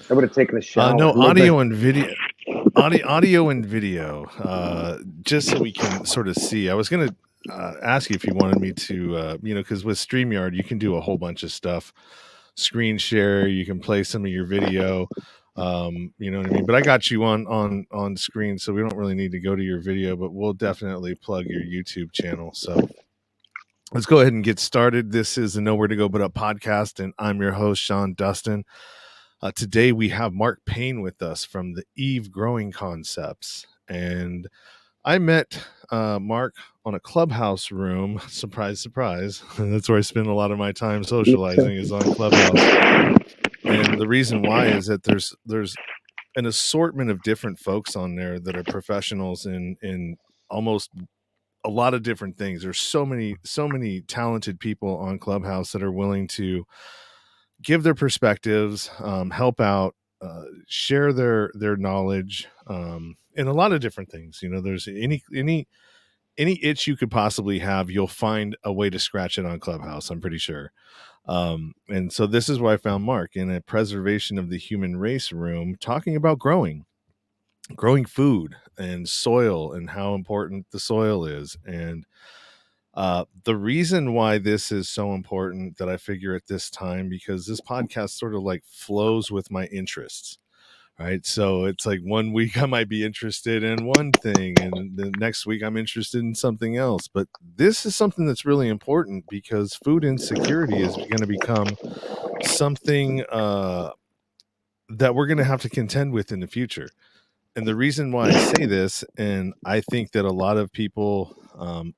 I would have taken a shower. No, Maybe audio and video. Audio and video, just so we can sort of see. I was going to ask you if you wanted me to, because with StreamYard, you can do a whole bunch of stuff. Screen share, you can play some of your video. You know what I mean? But I got you on screen, so we don't really need to go to your video, but we'll definitely plug your YouTube channel. So let's go ahead and get started. This is the Nowhere to Go But Up podcast, and I'm your host, Sean Dustin. Today we have Mark Paine with us from the Eve Growing Concepts. And I met Mark on a Clubhouse room. Surprise, surprise. That's where I spend a lot of my time socializing, is on Clubhouse. And the reason why is that there's an assortment of different folks on there that are professionals in almost a lot of different things. There's so many talented people on Clubhouse that are willing to give their perspectives, help out, share their knowledge, in a lot of different things. There's any itch you could possibly have, you'll find a way to scratch it on Clubhouse, I'm pretty sure. And so this is where I found Mark in a preservation of the human race room, talking about growing food and soil and how important the soil is. And the reason why this is so important, that I figure at this time, because this podcast sort of like flows with my interests, right? So it's like one week I might be interested in one thing, and the next week I'm interested in something else. But this is something that's really important, because food insecurity is going to become something that we're going to have to contend with in the future. And the reason why I say this, and I think that a lot of people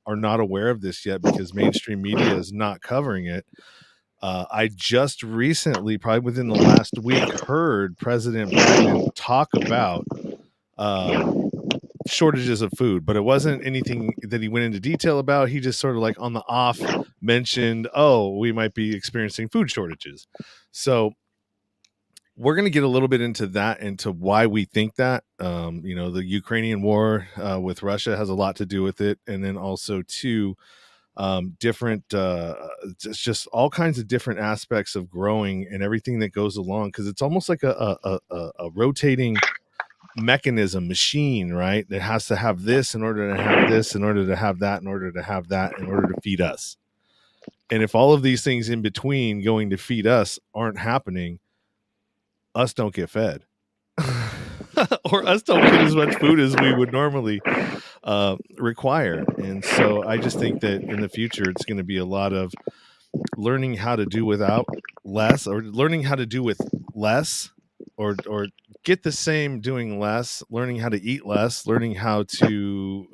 are not aware of this yet because mainstream media is not covering it. I just recently, probably within the last week, heard President Biden talk about shortages of food, but it wasn't anything that he went into detail about. He just sort of like on the off mentioned, oh, we might be experiencing food shortages. So we're going to get a little bit into that, into why we think that. The Ukrainian war with Russia has a lot to do with it. And then also too, different, just all kinds of different aspects of growing and everything that goes along. Cause it's almost like a rotating mechanism machine, right? That has to have this in order to have this, in order to have that, in order to have that, in order to feed us. And if all of these things in between going to feed us aren't happening, us don't get fed. Or us don't get as much food as we would normally require. And so I just think that in the future, it's going to be a lot of learning how to do without less, or learning how to do with less, or get the same doing less, learning how to eat less, learning how to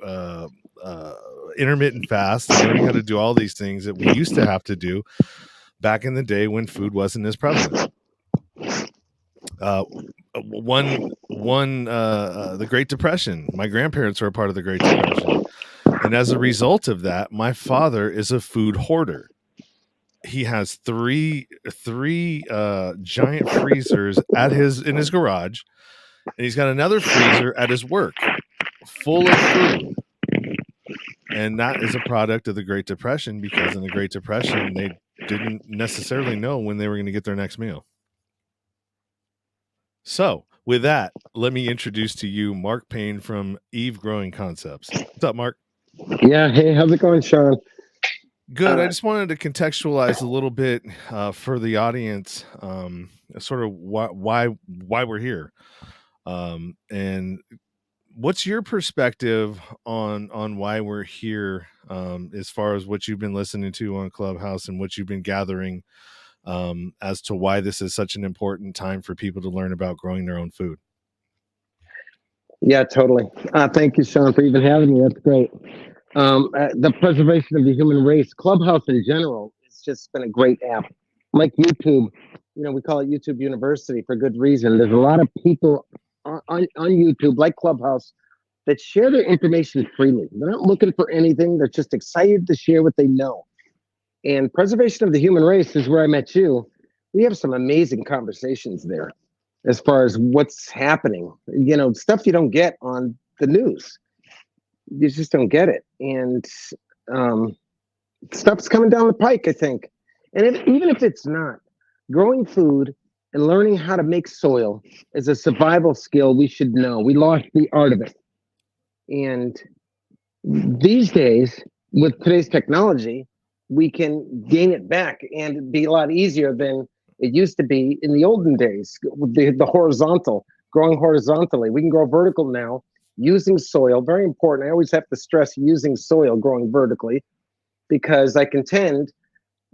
intermittent fast, learning how to do all these things that we used to have to do back in the day when food wasn't as prevalent. The Great Depression. My grandparents were a part of the Great Depression, and as a result of that, my father is a food hoarder. He has three giant freezers in his garage, and he's got another freezer at his work full of food. And that is a product of the Great Depression, because in the Great Depression, they didn't necessarily know when they were going to get their next meal. So with that, let me introduce to you Mark Paine from Eve Growing Concepts. What's up, Mark? Yeah. Hey, how's it going, Sean? Good. I just wanted to contextualize a little bit for the audience, sort of why we're here, and what's your perspective on why we're here, as far as what you've been listening to on Clubhouse and what you've been gathering, as to why this is such an important time for people to learn about growing their own food. Yeah, totally. Thank you, Sean, for even having me. That's great. The preservation of the human race, Clubhouse in general, it's just been a great app. Like YouTube, we call it YouTube University for good reason. There's a lot of people on YouTube, like Clubhouse, that share their information freely. They're not looking for anything. They're just excited to share what they know. And preservation of the human race is where I met you. We have some amazing conversations there as far as what's happening, stuff you don't get on the news. You just don't get it. And stuff's coming down the pike, I think. And even if it's not, growing food And learning how to make soil is a survival skill we should know. We lost the art of it. And these days, with today's technology, we can gain it back and it'd be a lot easier than it used to be in the olden days. The horizontal, growing horizontally. We can grow vertical now using soil. Very important. I always have to stress using soil growing vertically because I contend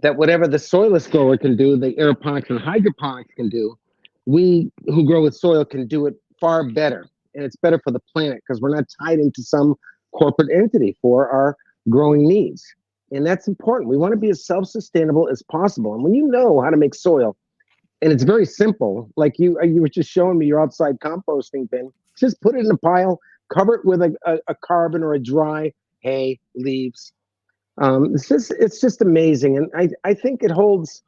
that whatever the soilless grower can do, the aeroponics and hydroponics can do, we who grow with soil can do it far better. And it's better for the planet because we're not tied into some corporate entity for our growing needs. And that's important. We want to be as self-sustainable as possible. And when you know how to make soil, and it's very simple, like you were just showing me your outside composting bin, just put it in a pile, cover it with a carbon or a dry hay, leaves, it's just amazing, and I think it holds.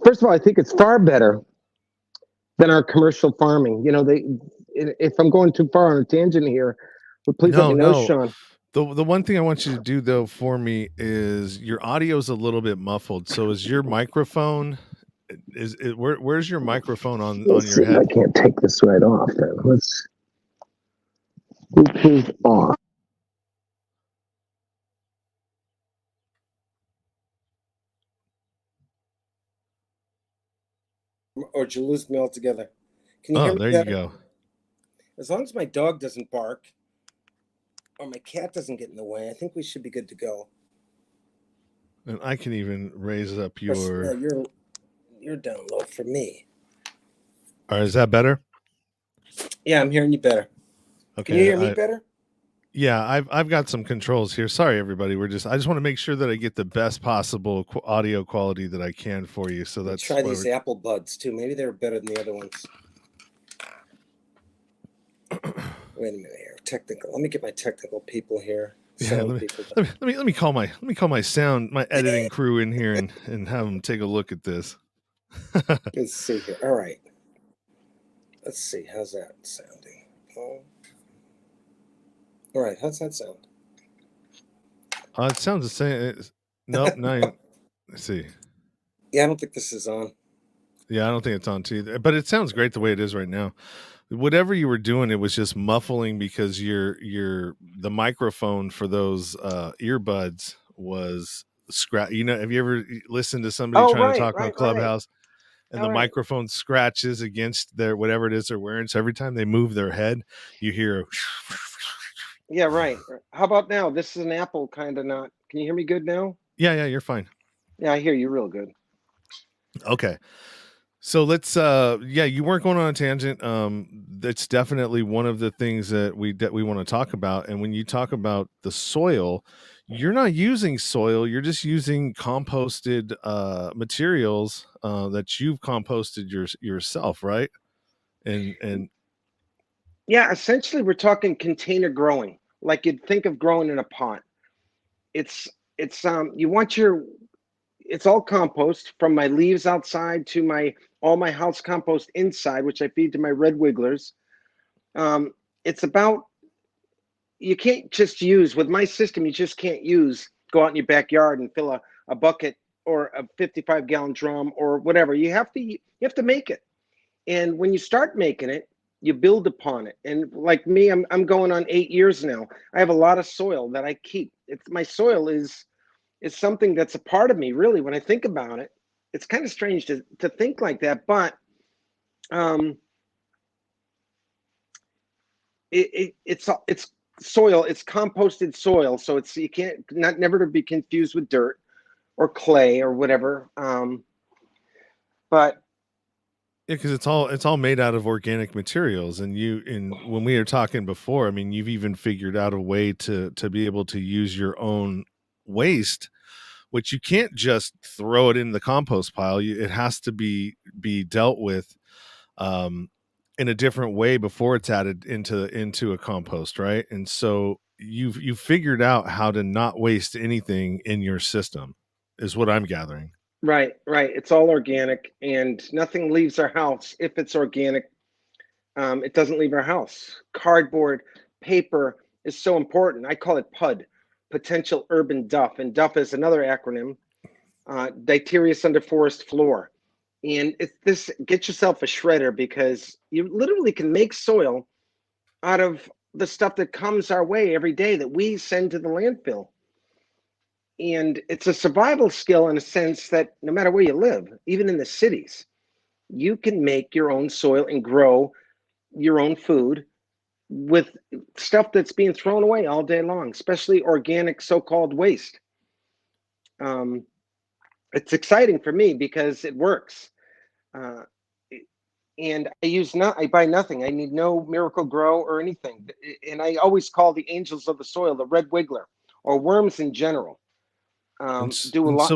First of all, I think it's far better than our commercial farming. You know, if I'm going too far on a tangent here, well, please let me know, No. Sean. The one thing I want you to do though for me is your audio is a little bit muffled. So is your microphone is it where's your microphone on Let's your see if I head? can't take this right off. Then let's Bluetooth off. Or did you lose me altogether? Can you hear Oh, me there you better? go. As long as my dog doesn't bark or my cat doesn't get in the way, I think we should be good to go. And I can even raise up No, your you're down low for me. All right, is that better? Yeah, I'm hearing you better. Can you Okay, hear me better? yeah, I've got some controls here. Sorry, everybody. I just want to make sure that I get the best possible audio quality that I can for you. So Let's that's try why these Apple Buds too. Maybe they're better than the other ones. Wait a minute here. Technical. Let me get my technical people here. Yeah, let me call my sound my editing crew in here and have them take a look at this. Let's see here. All right. Let's see. How's that sounding? Oh. All right. How's that sound? It sounds the same. Nope, let's see. Yeah, I don't think this is on. Yeah, I don't think it's on too. But it sounds great the way it is right now. Whatever you were doing, it was just muffling because the microphone for those earbuds was scratch. You know, have you ever listened to somebody Oh, trying to right, talk on right, right. Clubhouse and All the right. microphone scratches against their whatever it is they're wearing? So every time they move their head, you hear. Yeah, right. How about now? This is an Apple kind of not. Can you hear me good now? Yeah, you're fine. Yeah, I hear you real good. Okay. So let's you weren't going on a tangent. That's definitely one of the things that we want to talk about. And when you talk about the soil, you're not using soil, you're just using composted materials that you've composted yourself, right? And Yeah, essentially we're talking container growing. Like you'd think of growing in a pot. It's you want your it's all compost from my leaves outside to my all my house compost inside, which I feed to my red wigglers. It's about you can't just use with my system. You just can't use go out in your backyard and fill a bucket or a 55-gallon drum or whatever. You have to make it, and when you start making it, you build upon it. And like me, I'm going on 8 years now. I have a lot of soil that I keep. It's my soil is something that's a part of me, really. When I think about it, it's kind of strange to think like that, but um, it's soil. It's composted soil, so it's you can't not never to be confused with dirt or clay or whatever. But yeah, because it's all made out of organic materials, and when we were talking before, I mean, you've even figured out a way to be able to use your own waste, which you can't just throw it in the compost pile. It has to be dealt with um, in a different way before it's added into a compost, right? And so you've figured out how to not waste anything in your system, is what I'm gathering. right, right, it's all organic, and nothing leaves our house if it's organic. It doesn't leave our house. Cardboard, paper is so important. I call it PUD, potential urban duff, and duff is another acronym, Diterius under forest floor. And it's this, get yourself a shredder, because you literally can make soil out of the stuff that comes our way every day that we send to the landfill. And it's a survival skill in a sense that no matter where you live, even in the cities, you can make your own soil and grow your own food with stuff that's being thrown away all day long, especially organic so-called waste. Um, it's exciting for me because it works. Uh, and I buy nothing. I need no Miracle Grow or anything. And I always call the angels of the soil the red wiggler, or worms in general. Do a and lot.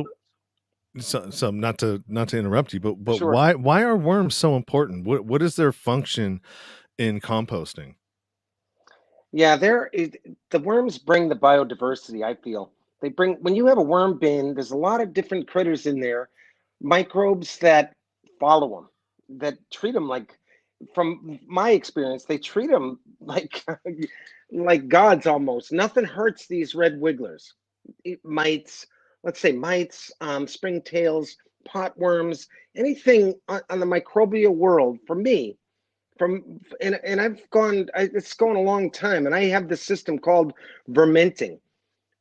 so not to interrupt you, but Sure. why are worms so important? What is their function in composting? Yeah, the worms bring the biodiversity, I feel. They bring, when you have a worm bin, there's a lot of different critters in there, microbes that follow them, that treat them like, from my experience, they treat them like like gods almost. Nothing hurts these red wigglers. Mites, let's say mites, springtails, potworms, anything on the microbial world, for me, and it's gone a long time, and I have this system called vermenting,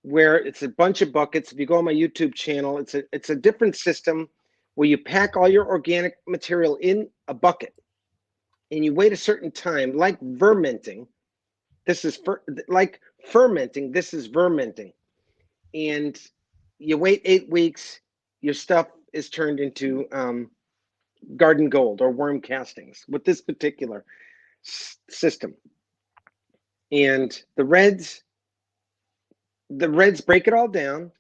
where it's a bunch of buckets. If you go on my YouTube channel, it's a different system where you pack all your organic material in a bucket, and you wait a certain time, like vermenting. This is like fermenting. This is vermenting, and you wait 8 weeks. Your stuff is turned into garden gold or worm castings with this particular system. And the reds break it all down,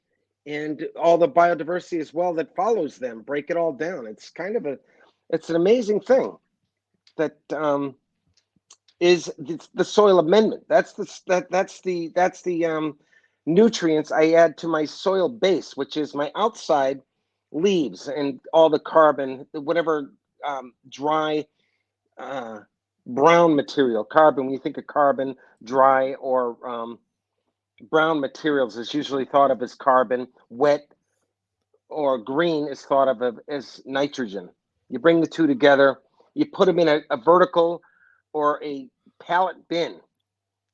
and all the biodiversity as well that follows them break it all down. It's an amazing thing that is the soil amendment. That's the nutrients I add to my soil base, which is my outside leaves and all the carbon, whatever dry uh, brown material. Carbon, when you think of carbon, dry or brown materials is usually thought of as carbon. Wet or green is thought of as nitrogen. You bring the two together, you put them in a vertical or a pallet bin,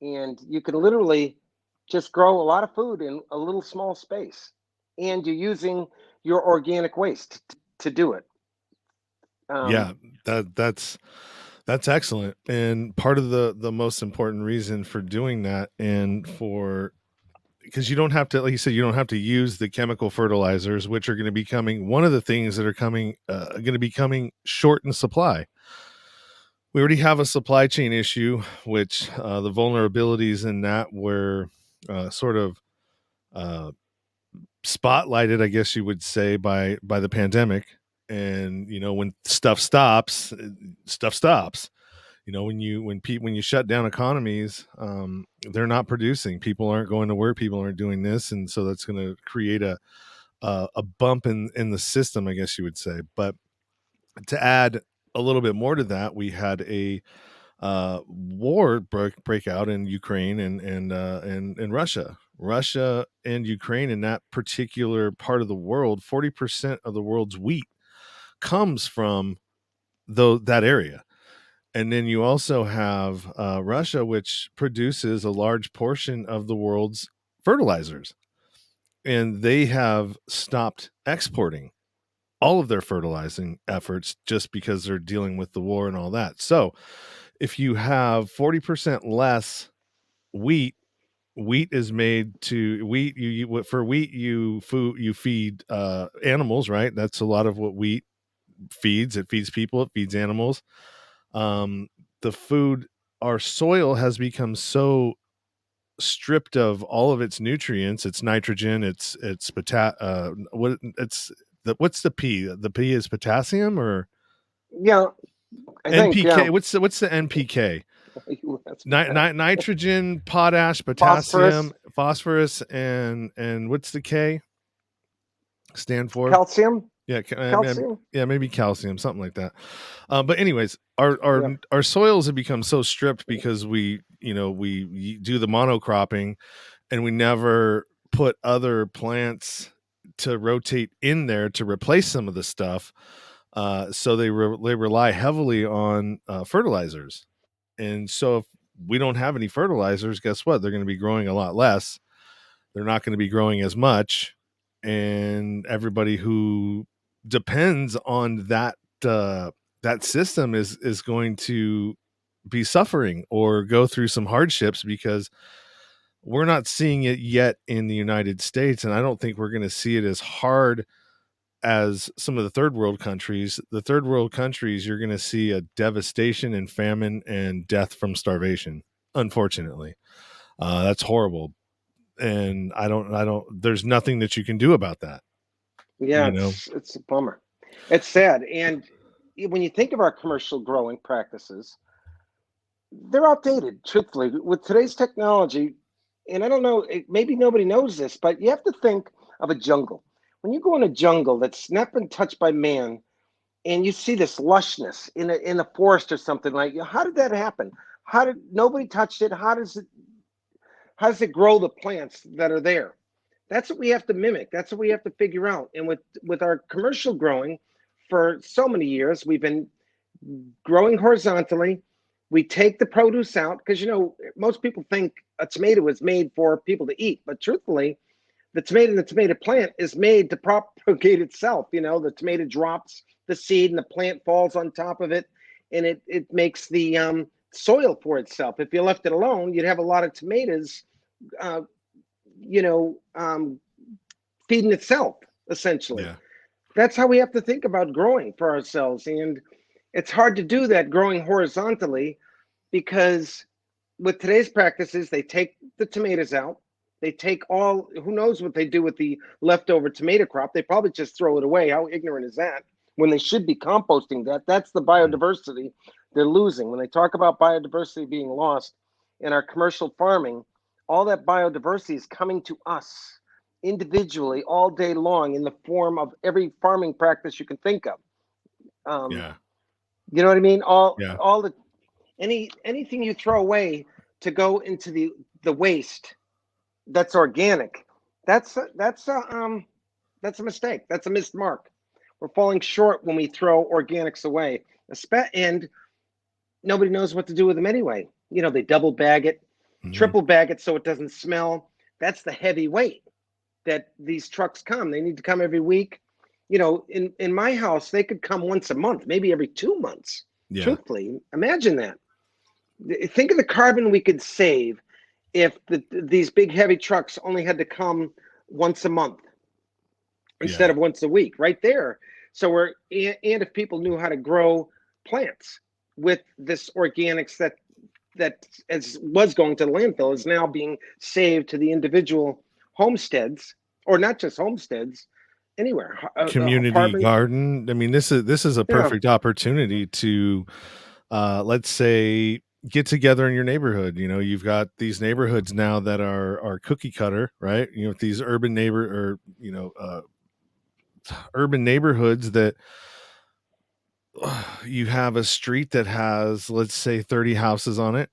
and you can literally just grow a lot of food in a little small space. And you're using your organic waste to do it. Yeah, that's excellent. And part of the most important reason for doing that, and for because you don't have to, like you said, you don't have to use the chemical fertilizers, which are going to be coming. One of the things that are going to be coming short in supply. We already have a supply chain issue, which the vulnerabilities in that were sort of uh, spotlighted, I guess you would say, by the pandemic. And when stuff stops. When you shut down economies, they're not producing. People aren't going to work. People aren't doing this, and so that's going to create a bump in the system, I guess you would say. But to add a little bit more to that, we had a war break out in Ukraine and Russia. Russia and Ukraine, in that particular part of the world, 40% of the world's wheat comes from that area. And then you also have Russia, which produces a large portion of the world's fertilizers, and they have stopped exporting all of their fertilizing efforts just because they're dealing with the war and all that. So if you have 40% less wheat, wheat is made to wheat for wheat you feed animals, right? That's a lot of what wheat feeds. It feeds people, it feeds animals. um the food, our soil has become so stripped of all of its nutrients. It's nitrogen, it's what it's what's the p, the p is potassium or Yeah, I think, yeah. NPK. What's the NPK? Nitrogen, potash, Phosphorus, potassium, phosphorus, and what's the K stand for? calcium, Yeah, calcium. yeah, maybe calcium, something like that. But anyways, our Yeah. our soils have become so stripped because we do the monocropping, and we never put other plants to rotate in there to replace some of the stuff. So they rely heavily on fertilizers. And so if we don't have any fertilizers, guess what? They're going to be growing a lot less. They're not going to be growing as much. And everybody who depends on that system is going to be suffering or go through some hardships, because we're not seeing it yet in the United States. And I don't think we're going to see it as hard as some of the third world countries. The third world countries, you're going to see a devastation and famine and death from starvation. Unfortunately, that's horrible, and there's nothing that you can do about that. Yeah, it's a bummer. It's sad. And when you think of our commercial growing practices, they're outdated, truthfully. With today's technology, and I don't know, maybe nobody knows this, but you have to think of a jungle. When you go in a jungle that's not been touched by man, and you see this lushness in a forest or something, like, how did that happen? How did nobody touched it? How does it grow the plants that are there? That's what we have to mimic. That's what we have to figure out. And with our commercial growing, for so many years, we've been growing horizontally. We take the produce out because most people think a tomato is made for people to eat, but truthfully, the tomato plant is made to propagate itself. The tomato drops the seed and the plant falls on top of it, and it makes the soil for itself. If you left it alone, you'd have a lot of tomatoes, uh, feeding itself, essentially. Yeah. That's how we have to think about growing for ourselves. And it's hard to do that growing horizontally, because with today's practices, they take the tomatoes out. They take who knows what they do with the leftover tomato crop. They probably just throw it away. How ignorant is that? When they should be composting that. That's the biodiversity they're losing. When they talk about biodiversity being lost in our commercial farming, all that biodiversity is coming to us individually all day long in the form of every farming practice you can think of. Yeah. You know what I mean? Yeah. All the anything you throw away to go into the waste that's organic, that's a mistake. That's a missed mark. We're falling short when we throw organics away, and nobody knows what to do with them anyway. They double bag it, triple bag it so it doesn't smell. That's the heavy weight that these trucks come. They need to come every week. In my house, they could come once a month, maybe every 2 months. Yeah. Truthfully, imagine that. Think of the carbon we could save if these big heavy trucks only had to come once a month instead of once a week, right there. So and if people knew how to grow plants with this organics that as was going to the landfill is now being saved to the individual homesteads, or not just homesteads, anywhere. Community garden. I mean, this is a perfect opportunity to let's say get together in your neighborhood. You've got these neighborhoods now that are cookie cutter, right? These urban urban neighborhoods that you have a street that has, let's say, 30 houses on it,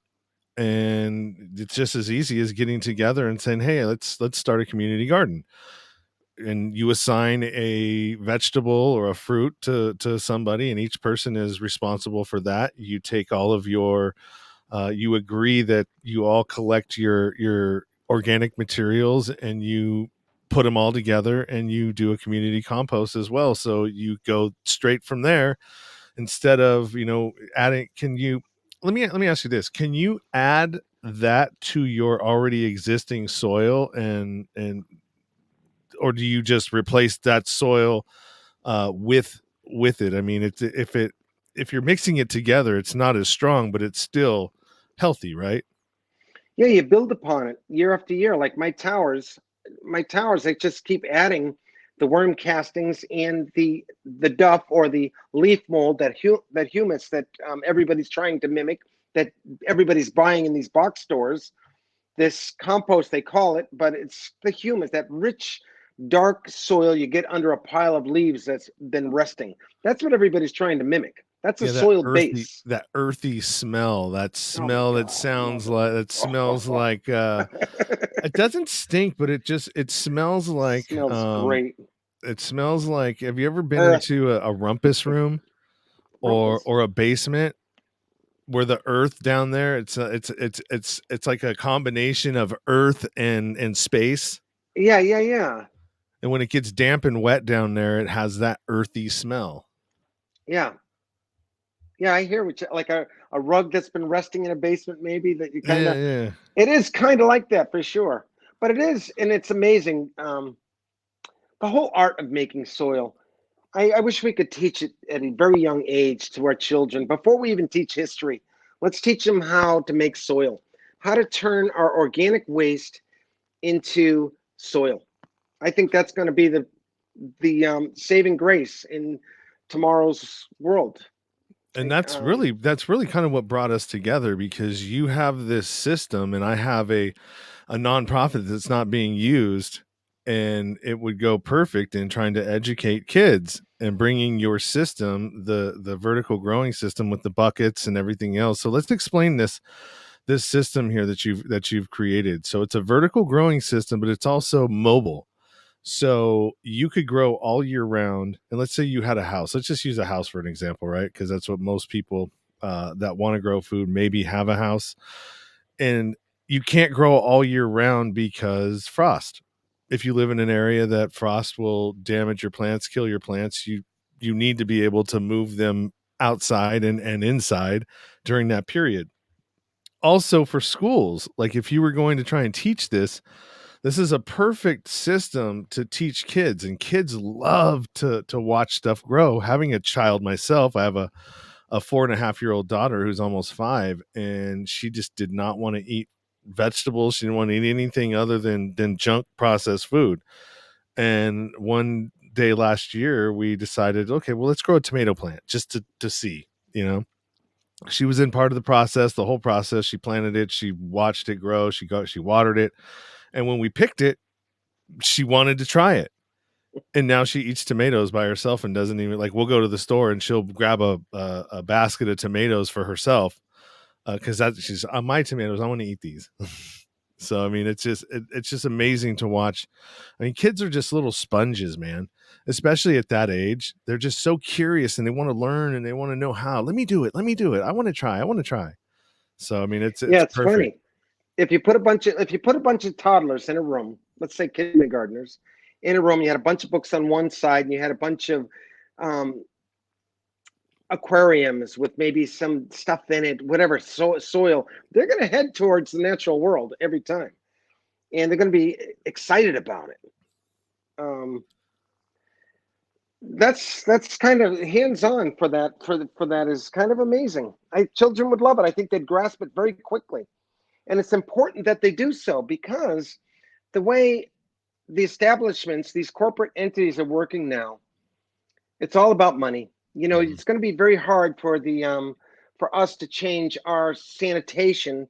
and it's just as easy as getting together and saying, hey, let's start a community garden. And you assign a vegetable or a fruit to somebody, and each person is responsible for that. You take all of your you agree that you all collect your organic materials, and you put them all together, and you do a community compost as well. So you go straight from there, instead of adding. Let me ask you this: can you add that to your already existing soil, and or do you just replace that soil with it? I mean, if you're mixing it together, it's not as strong, but it's still healthy, right? Yeah, you build upon it year after year. Like my towers, they just keep adding the worm castings and the duff or the leaf mold, that humus that everybody's trying to mimic, that everybody's buying in these box stores. This compost, they call it, but it's the humus, that rich, dark soil you get under a pile of leaves that's been resting. That's what everybody's trying to mimic. That's a Yeah, soil base. that earthy smell, that Oh my smell that God, I sounds love it. like, that smells like it doesn't stink, but it smells like Smells great. It smells like, have you ever been Earth, into a rumpus room rumpus. or a basement where the earth down there, it's like a combination of earth and space. Yeah, yeah, yeah, And when it gets damp and wet down there, it has that earthy smell. yeah, yeah. I hear what you like a rug that's been resting in a basement, maybe that you kind Yeah, of. yeah. It is kind of like that for sure, but it is, and it's amazing. The whole art of making soil. I wish we could teach it at a very young age to our children before we even teach history. Let's teach them how to make soil, how to turn our organic waste into soil. I think that's going to be the saving grace in tomorrow's world. And I, that's really kind of what brought us together, because you have this system and I have a nonprofit that's not being used, and it would go perfect in trying to educate kids and bringing your system, the vertical growing system with the buckets and everything else. So let's explain this system here that you've created. So it's a vertical growing system, but it's also mobile. So you could grow all year round. And let's say you had a house. Let's just use a house for an example, right? Because that's what most people that want to grow food maybe have a house. And you can't grow all year round because frost. If you live in an area that frost will damage your plants, kill your plants, you need to be able to move them outside and inside during that period. Also for schools, like if you were going to try and teach this is a perfect system to teach kids, and kids love to watch stuff grow. Having a child myself, I have a 4.5-year-old daughter who's almost 5, and she just did not want to eat vegetables. She didn't want to eat anything other than junk processed food. And one day last year, we decided, okay, well, let's grow a tomato plant just to see, you know. She was in part of the process, the whole process. She planted it, she watched it grow, she watered it, and when we picked it, she wanted to try it. And now she eats tomatoes by herself and doesn't even like, we'll go to the store and she'll grab a basket of tomatoes for herself, because that she's on my tomatoes, I want to eat these. So I mean, it's just amazing to watch. I mean, kids are just little sponges, man. Especially at that age, they're just so curious and they want to learn and they want to know how. Let me do it. Let me do it. I want to try. I want to try. So I mean, yeah, it's it's perfect. funny. If you put a bunch of toddlers in a room, let's say kindergartners, in a room, you had a bunch of books on one side, and you had a bunch of um, aquariums with maybe some stuff in it, whatever soil. They're going to head towards the natural world every time, and they're going to be excited about it. Um, that's kind of hands on for that for that is kind of amazing. Children would love it. I think they'd grasp it very quickly, and it's important that they do so because the way the establishments, these corporate entities are working now, it's all about money. You know, Mhm. it's going to be very hard for us to change our sanitation,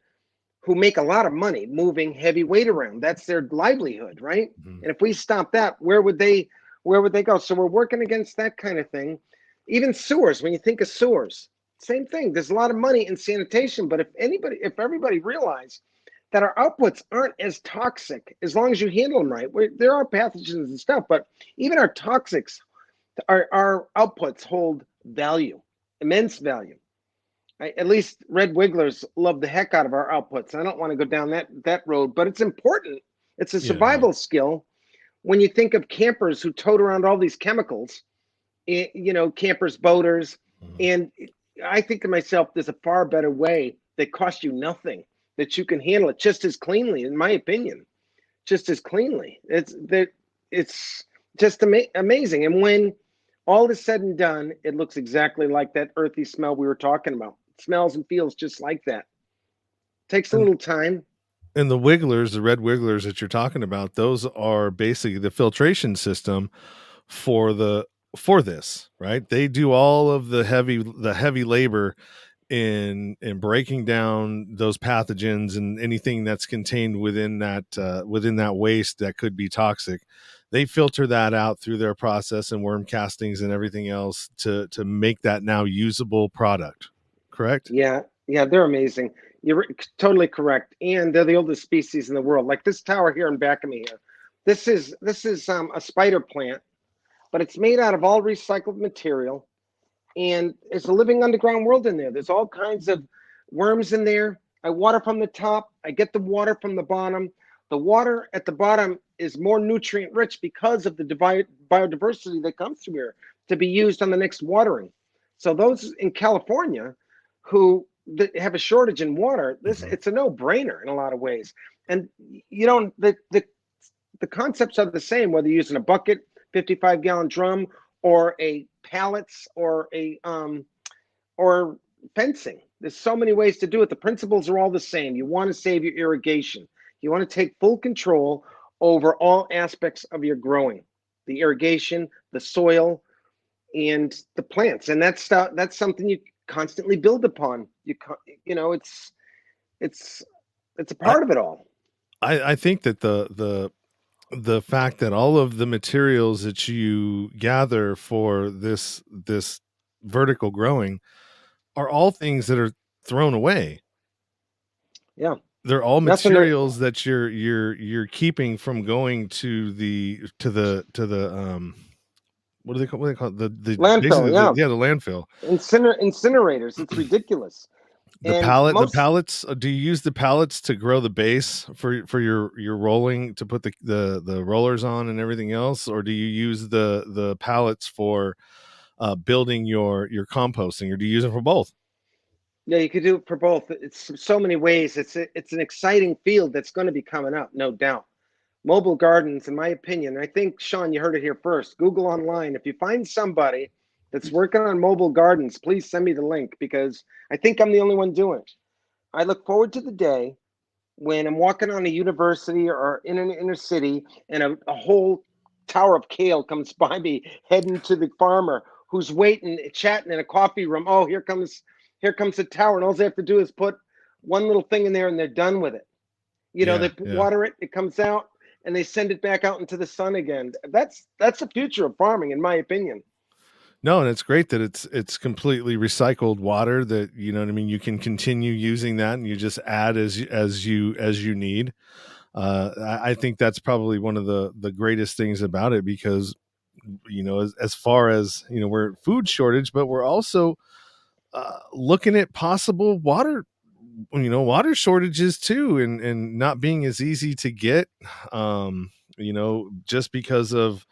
who make a lot of money moving heavy weight around. That's their livelihood, right? Mhm. And if we stop that, where would they go? So we're working against that kind of thing. Even sewers, when you think of sewers, same thing. There's a lot of money in sanitation, but if everybody realized that our outputs aren't as toxic as long as you handle them right. There are pathogens and stuff, but even our toxics, our outputs hold value, immense value. At least red wigglers love the heck out of our outputs. I don't want to go down that road, but it's important. It's a Yeah, no. survival skill when you think of campers who tote around all these chemicals, campers, boaters, Mhm. and I think to myself, there's a far better way that costs you nothing, that you can handle it just as cleanly, in my opinion, just as cleanly. It's just amazing, and when all is said and done, it looks exactly like that earthy smell we were talking about. It smells and feels just like that. Takes a And little time. and the wigglers, the red wigglers that you're talking about, those are basically the filtration system for for this, right? They do all of the heavy labor in breaking down those pathogens and anything that's contained within that waste that could be toxic. They filter that out through their process and worm castings and everything else to make that now usable product. Correct? Yeah, yeah, they're amazing. You're totally correct, and they're the oldest species in the world. Like this tower here in back of me here, this is a spider plant. but it's made out of all recycled material, and it's a living underground world in there. There's all kinds of worms in there. I water from the top, I get the water from the bottom. The water at the bottom is more nutrient rich because of the biodiversity that comes from here to be used on the next watering. So those in California who have a shortage in water, it's a no-brainer in a lot of ways. And you don't the concepts are the same whether you're using a bucket, 55-gallon drum, or a pallets, or fencing. There's so many ways to do it. The principles are all the same. You want to save your irrigation. You want to take full control over all aspects of your growing, the irrigation, the soil, and the plants. And that's something you constantly build upon. It's a part of it all. I think that the fact that all of the materials that you gather for this vertical growing are all things that are thrown away. Yeah. They're all materials that you're keeping from going to the what do they call it? The landfill, yeah. The landfill. Incinerators. It's ridiculous. The pallets. Do you use the pallets to grow the base for your rolling, to put the rollers on and everything else, or do you use the pallets for building your composting, or do you use it for both? Yeah, you could do it for both. It's so many ways. It's an exciting field that's going to be coming up, no doubt. Mobile gardens, in my opinion, I think, Sean, you heard it here first. Google online. If you find somebody that's working on mobile gardens, please send me the link, because I think I'm the only one doing it. I look forward to the day when I'm walking on a university or in an inner city and a whole tower of kale comes by me heading to the farmer who's waiting, chatting in a coffee room. Oh, here comes a tower, and all they have to do is put one little thing in there and they're done with it. They water it, it comes out, and they send it back out into the sun again. That's the future of farming, in my opinion. No, and it's great that it's completely recycled water, that, you know what I mean, you can continue using that and you just add as you need. I think that's probably one of the greatest things about it, because, as far as, we're food shortage, but we're also looking at possible water shortages too, and not being as easy to get, just because of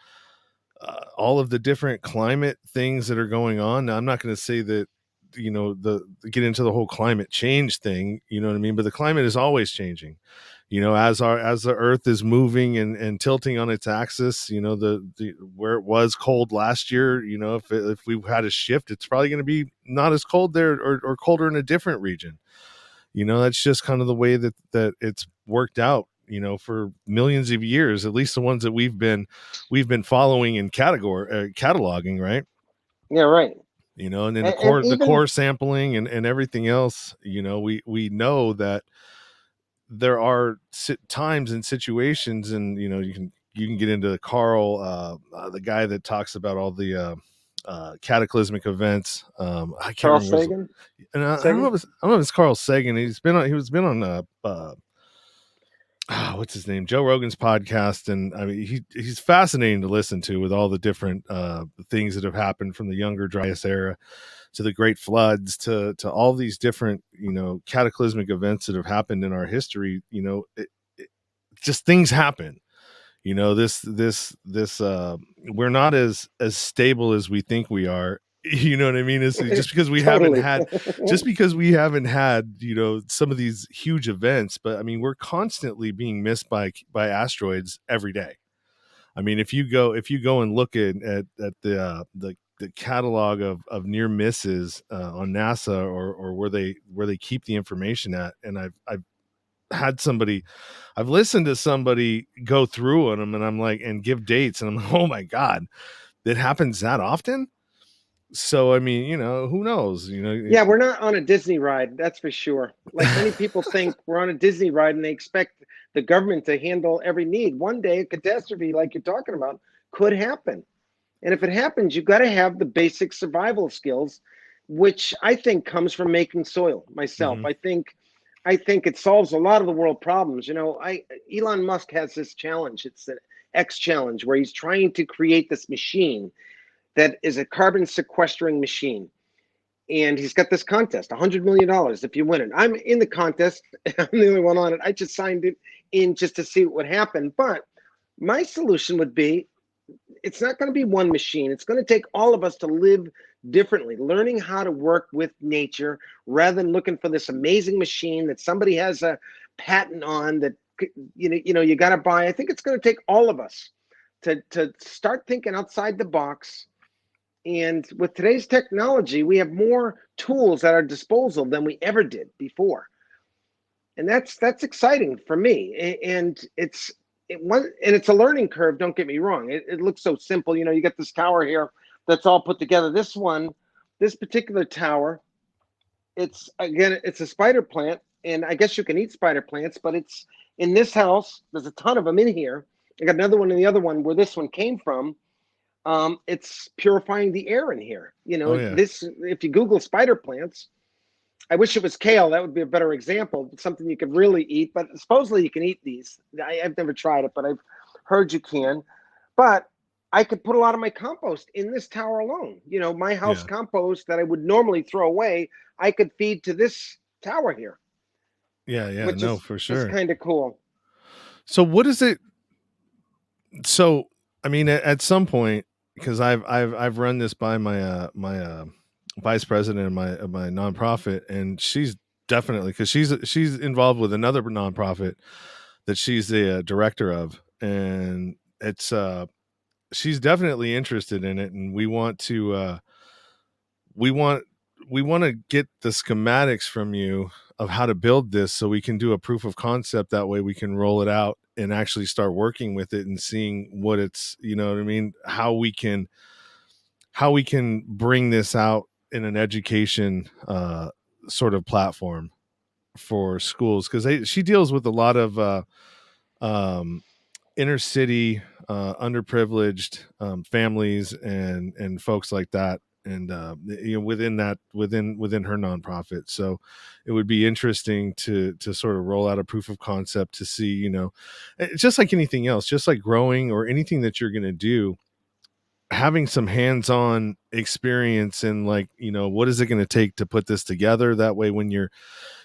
all of the different climate things that are going on. Now, I'm not going to say that, get into the whole climate change thing, you know what I mean? But the climate is always changing, as the earth is moving and tilting on its axis, the where it was cold last year, if we had a shift, it's probably going to be not as cold there, or colder in a different region. That's just kind of the way that it's worked out, for millions of years, at least the ones that we've been following and cataloging, right? Yeah, right. And then the core sampling and everything else, we know that there are times and situations, and you can get into Carl, the guy that talks about all the cataclysmic events. I can't remember. Sagan? And I don't know if it's Carl Sagan. He was been on what's his name, Joe Rogan's podcast, and I mean he's fascinating to listen to, with all the different things that have happened, from the Younger Dryas era to the Great Floods to all these different cataclysmic events that have happened in our history. Just things happen. This we're not as stable as we think we are. You know what I mean? It's just because we Totally. haven't had some of these huge events. But I mean, we're constantly being missed by asteroids every day. I mean, if you go and look at the catalog of near misses on NASA, or where they keep the information at, and I've listened to somebody go through on them, and I'm like, and give dates, and I'm like, oh my God, that happens that often. So, I mean, who knows, Yeah, we're not on a Disney ride, that's for sure. Like, many people think we're on a Disney ride and they expect the government to handle every need. One day, a catastrophe like you're talking about could happen. And if it happens, you've got to have the basic survival skills, which I think comes from making soil myself. Mhm. I think it solves a lot of the world problems. Elon Musk has this challenge. It's X challenge where he's trying to create this machine that is a carbon sequestering machine. And he's got this contest, $100 million if you win it. I'm in the contest. I'm the only one on it. I just signed it in just to see what would happen. But my solution would be, it's not going to be one machine. It's going to take all of us to live differently, learning how to work with nature rather than looking for this amazing machine that somebody has a patent on that you got to buy. I think it's going to take all of us to start thinking outside the box. And with today's technology, we have more tools at our disposal than we ever did before. And that's exciting for me. And it's a learning curve, don't get me wrong. It looks so simple. You got this tower here that's all put together. This particular tower, it's a spider plant. And I guess you can eat spider plants, but it's in this house. There's a ton of them in here. I got another one in the other one where this one came from. It's purifying the air in here. This, if you Google spider plants, I wish it was kale. That would be a better example. Something you could really eat, but supposedly you can eat these. I've never tried it, but I've heard you can. But I could put a lot of my compost in this tower alone. My house compost that I would normally throw away, I could feed to this tower here. Yeah, which no, is for sure. kind of cool. So what is it? So, I mean, at some point, because I've run this by my vice president of my nonprofit, and she's definitely, because she's involved with another nonprofit that she's the director of, and it's she's definitely interested in it, and we want to get the schematics from you of how to build this so we can do a proof of concept. That way we can roll it out and actually start working with it and seeing what it's, what I mean, how we can bring this out in an education sort of platform for schools, because she deals with a lot of inner city underprivileged families and folks like that, and within her nonprofit. So it would be interesting to sort of roll out a proof of concept to see, just like anything else, just like growing or anything that you're going to do, having some hands-on experience and what is it going to take to put this together. That way, when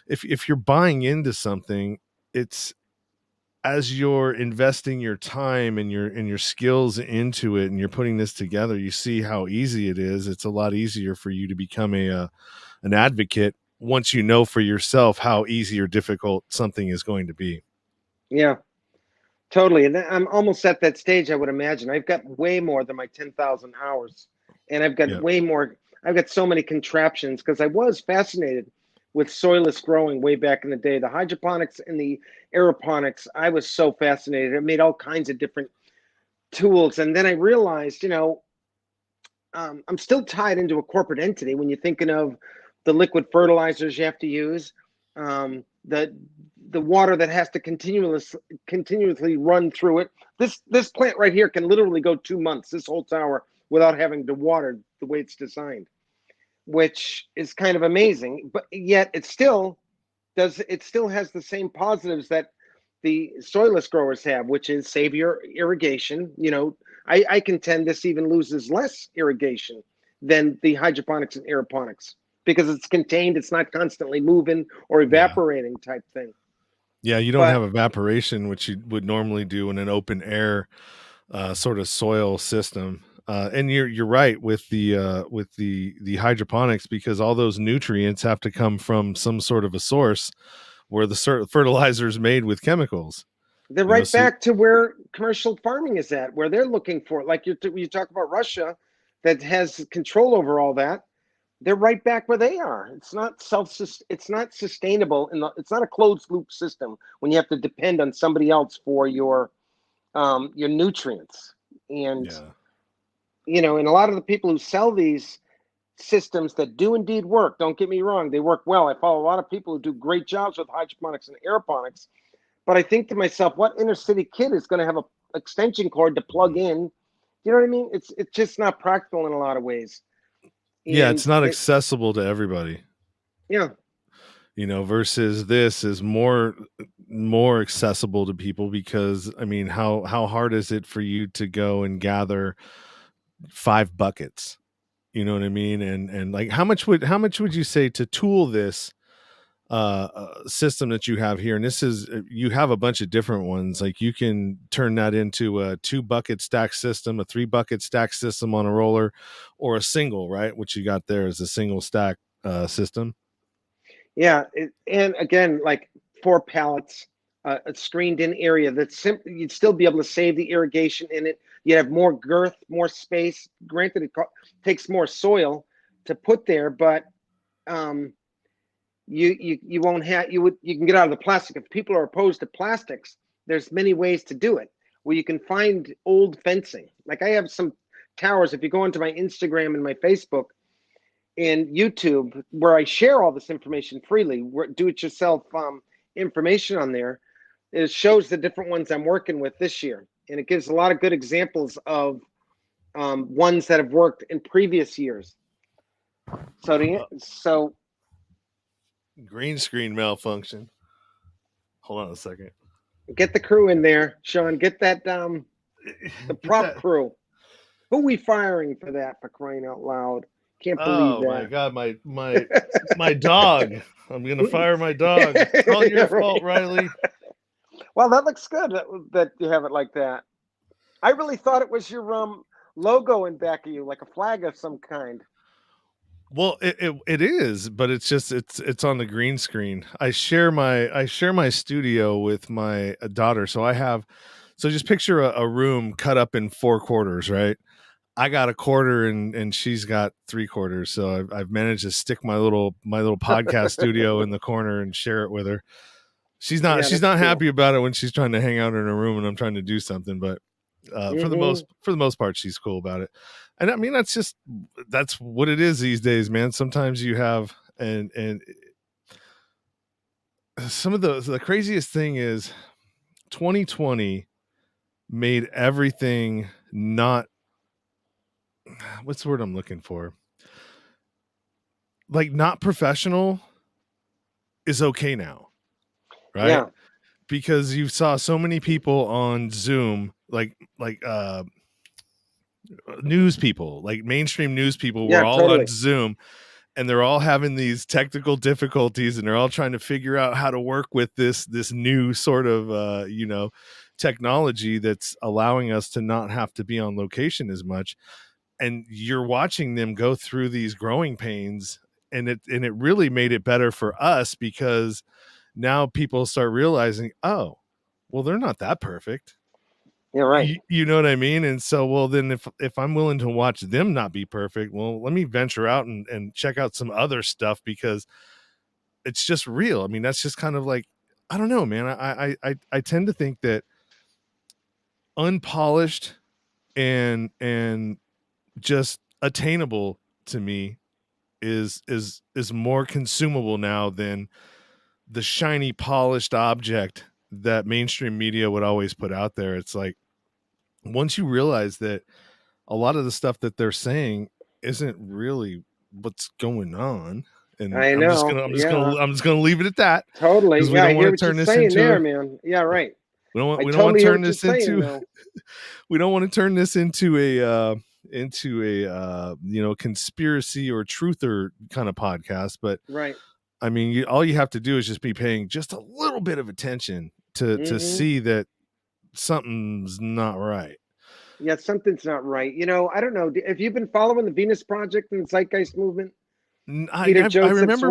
if you're buying into something, it's, as you're investing your time and your skills into it and you're putting this together, you see how easy it is. It's a lot easier for you to become an advocate once you know for yourself how easy or difficult something is going to be. Yeah, totally. And I'm almost at that stage, I would imagine. I've got way more than my 10,000 hours, and I've got way more. I've got so many contraptions because I was fascinated with soilless growing way back in the day. The hydroponics and the aeroponics, I was so fascinated. I made all kinds of different tools. And then I realized, I'm still tied into a corporate entity when you're thinking of the liquid fertilizers you have to use, the water that has to continuously run through it. This plant right here can literally go 2 months, this whole tower, without having to water the way it's designed, which is kind of amazing. But yet it still has the same positives that the soilless growers have, which is save your irrigation. I contend this even loses less irrigation than the hydroponics and aeroponics because it's contained, it's not constantly moving or evaporating type thing. Yeah, you don't have evaporation, which you would normally do in an open air sort of soil system. And you're right with the hydroponics, because all those nutrients have to come from some sort of a source where the fertilizer is made with chemicals. They're right back to where commercial farming is at, where they're looking for, like you talk about Russia that has control over all that. They're right back where they are. It's not sustainable, it's not a closed loop system when you have to depend on somebody else for your nutrients. And and a lot of the people who sell these systems that do indeed work, don't get me wrong, they work well. I follow a lot of people who do great jobs with hydroponics and aeroponics. But I think to myself, what inner city kid is going to have an extension cord to plug in? You know what I mean? It's just not practical in a lot of ways. Yeah, it's not accessible to everybody. Yeah. Versus this is more, more accessible to people, because I mean, how hard is it for you to go and gather 5 buckets? You know what I mean? And like, how much would you say to tool this system that you have here? And this is, you have a bunch of different ones. Like, you can turn that into a 2 bucket stack system, a 3 bucket stack system on a roller, or a single, right? What you got there is a single stack system. Yeah, and again, like 4 pallets, a screened-in area that's simple. You'd still be able to save the irrigation in it. You have more girth, more space. Granted, it takes more soil to put there, but um, you won't have you can get out of the plastic. If people are opposed to plastics, there's many ways to do it. Where you can find old fencing. Like I have some towers. If you go onto my Instagram and my Facebook and YouTube, where I share all this information freely, do-it-yourself information on there. It shows the different ones I'm working with this year, and it gives a lot of good examples of ones that have worked in previous years. So Green screen malfunction. Hold on a second. get the crew in there, Sean. Get that the prop crew. Who we firing for that? For crying out loud! Can't believe that. Oh my god, my dog. I'm gonna fire my dog. It's all your fault, Riley. Well, that looks good that you have it like that. I really thought it was your logo in back of you, like a flag of some kind. Well, it is, but it's just it's on the green screen. I share my studio with my daughter, so just picture a room cut up in 4 quarters, right? I got a quarter and she's got 3 quarters, so I've managed to stick my little podcast studio in the corner and share it with her. She's not Yeah, that's happy about it when she's trying to hang out in her room and I'm trying to do something, but for the most part, she's cool about it. And I mean, that's what it is these days, man. Sometimes you have, and some of the craziest thing is 2020 made everything not, what's the word I'm looking for? Like, not professional is okay now, right? Yeah. Because you saw so many people on Zoom, like news people, like mainstream news people were Yeah, all totally. on Zoom, and they're all having these technical difficulties, and they're all trying to figure out how to work with this new sort of technology that's allowing us to not have to be on location as much. And you're watching them go through these growing pains, and it really made it better for us, because now people start realizing, oh, well, they're not that perfect. Yeah, right. You know what I mean? And so, well, then if I'm willing to watch them not be perfect, well, let me venture out and check out some other stuff, because it's just real. I mean, that's just kind of like, I don't know, man. I tend to think that unpolished and just attainable to me is more consumable now than the shiny polished object that mainstream media would always put out there. It's like, once you realize that a lot of the stuff that they're saying isn't really what's going on, and I I'm just know. gonna Yeah, leave it at that, totally. because we Yeah, I don't want hear to what you're turn this saying into there, man. Yeah, right. I we don't want totally to hear turn what you're this saying, into though. we don't want to turn this into a conspiracy or truther kind of podcast. But Right. I mean, all you have to do is just be paying just a little bit of attention to Mm-hmm. see that something's not right. Yeah, something's not right. I don't know. Have you been following the Venus Project and the Zeitgeist movement? Peter I Joseph's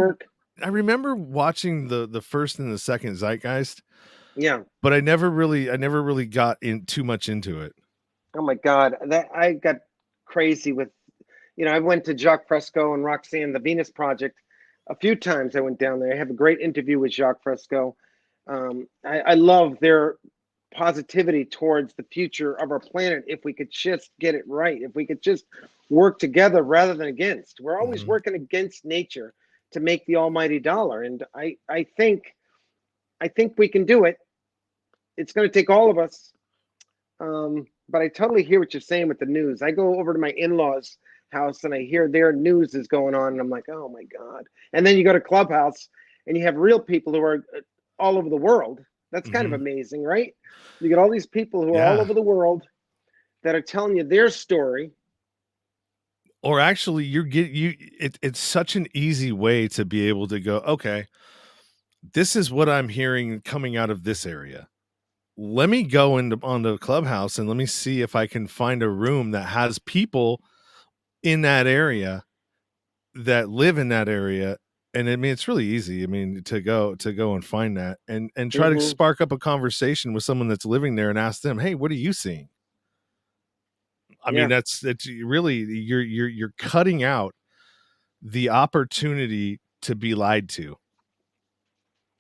remember work. watching the first and the second Zeitgeist, Yeah. but I never really got in too much into it. Oh my God, that I got crazy with. I went to Jacques Fresco and Roxanne, the Venus Project, a few times. I went down there. I have a great interview with Jacques Fresco. I love their positivity towards the future of our planet. If we could just get it right, if we could just work together rather than against. We're always working against nature to make the almighty dollar, and I think we can do it. It's going to take all of us. But I totally hear what you're saying with the news. I go over to my in-laws' house and I hear their news is going on, and I'm like, oh my God. And then you go to Clubhouse and you have real people who are all over the world, That's kind of amazing, right? You get all these people who are all over the world that are telling you their story. Or actually, it's such an easy way to be able to go, okay, this is what I'm hearing coming out of this area. Let me go on the Clubhouse and let me see if I can find a room that has people in that area that live in that area. And I mean, it's really easy. I mean, to go and find that and try to spark up a conversation with someone that's living there and ask them, hey, what are you seeing? I mean, it's really, you're cutting out the opportunity to be lied to.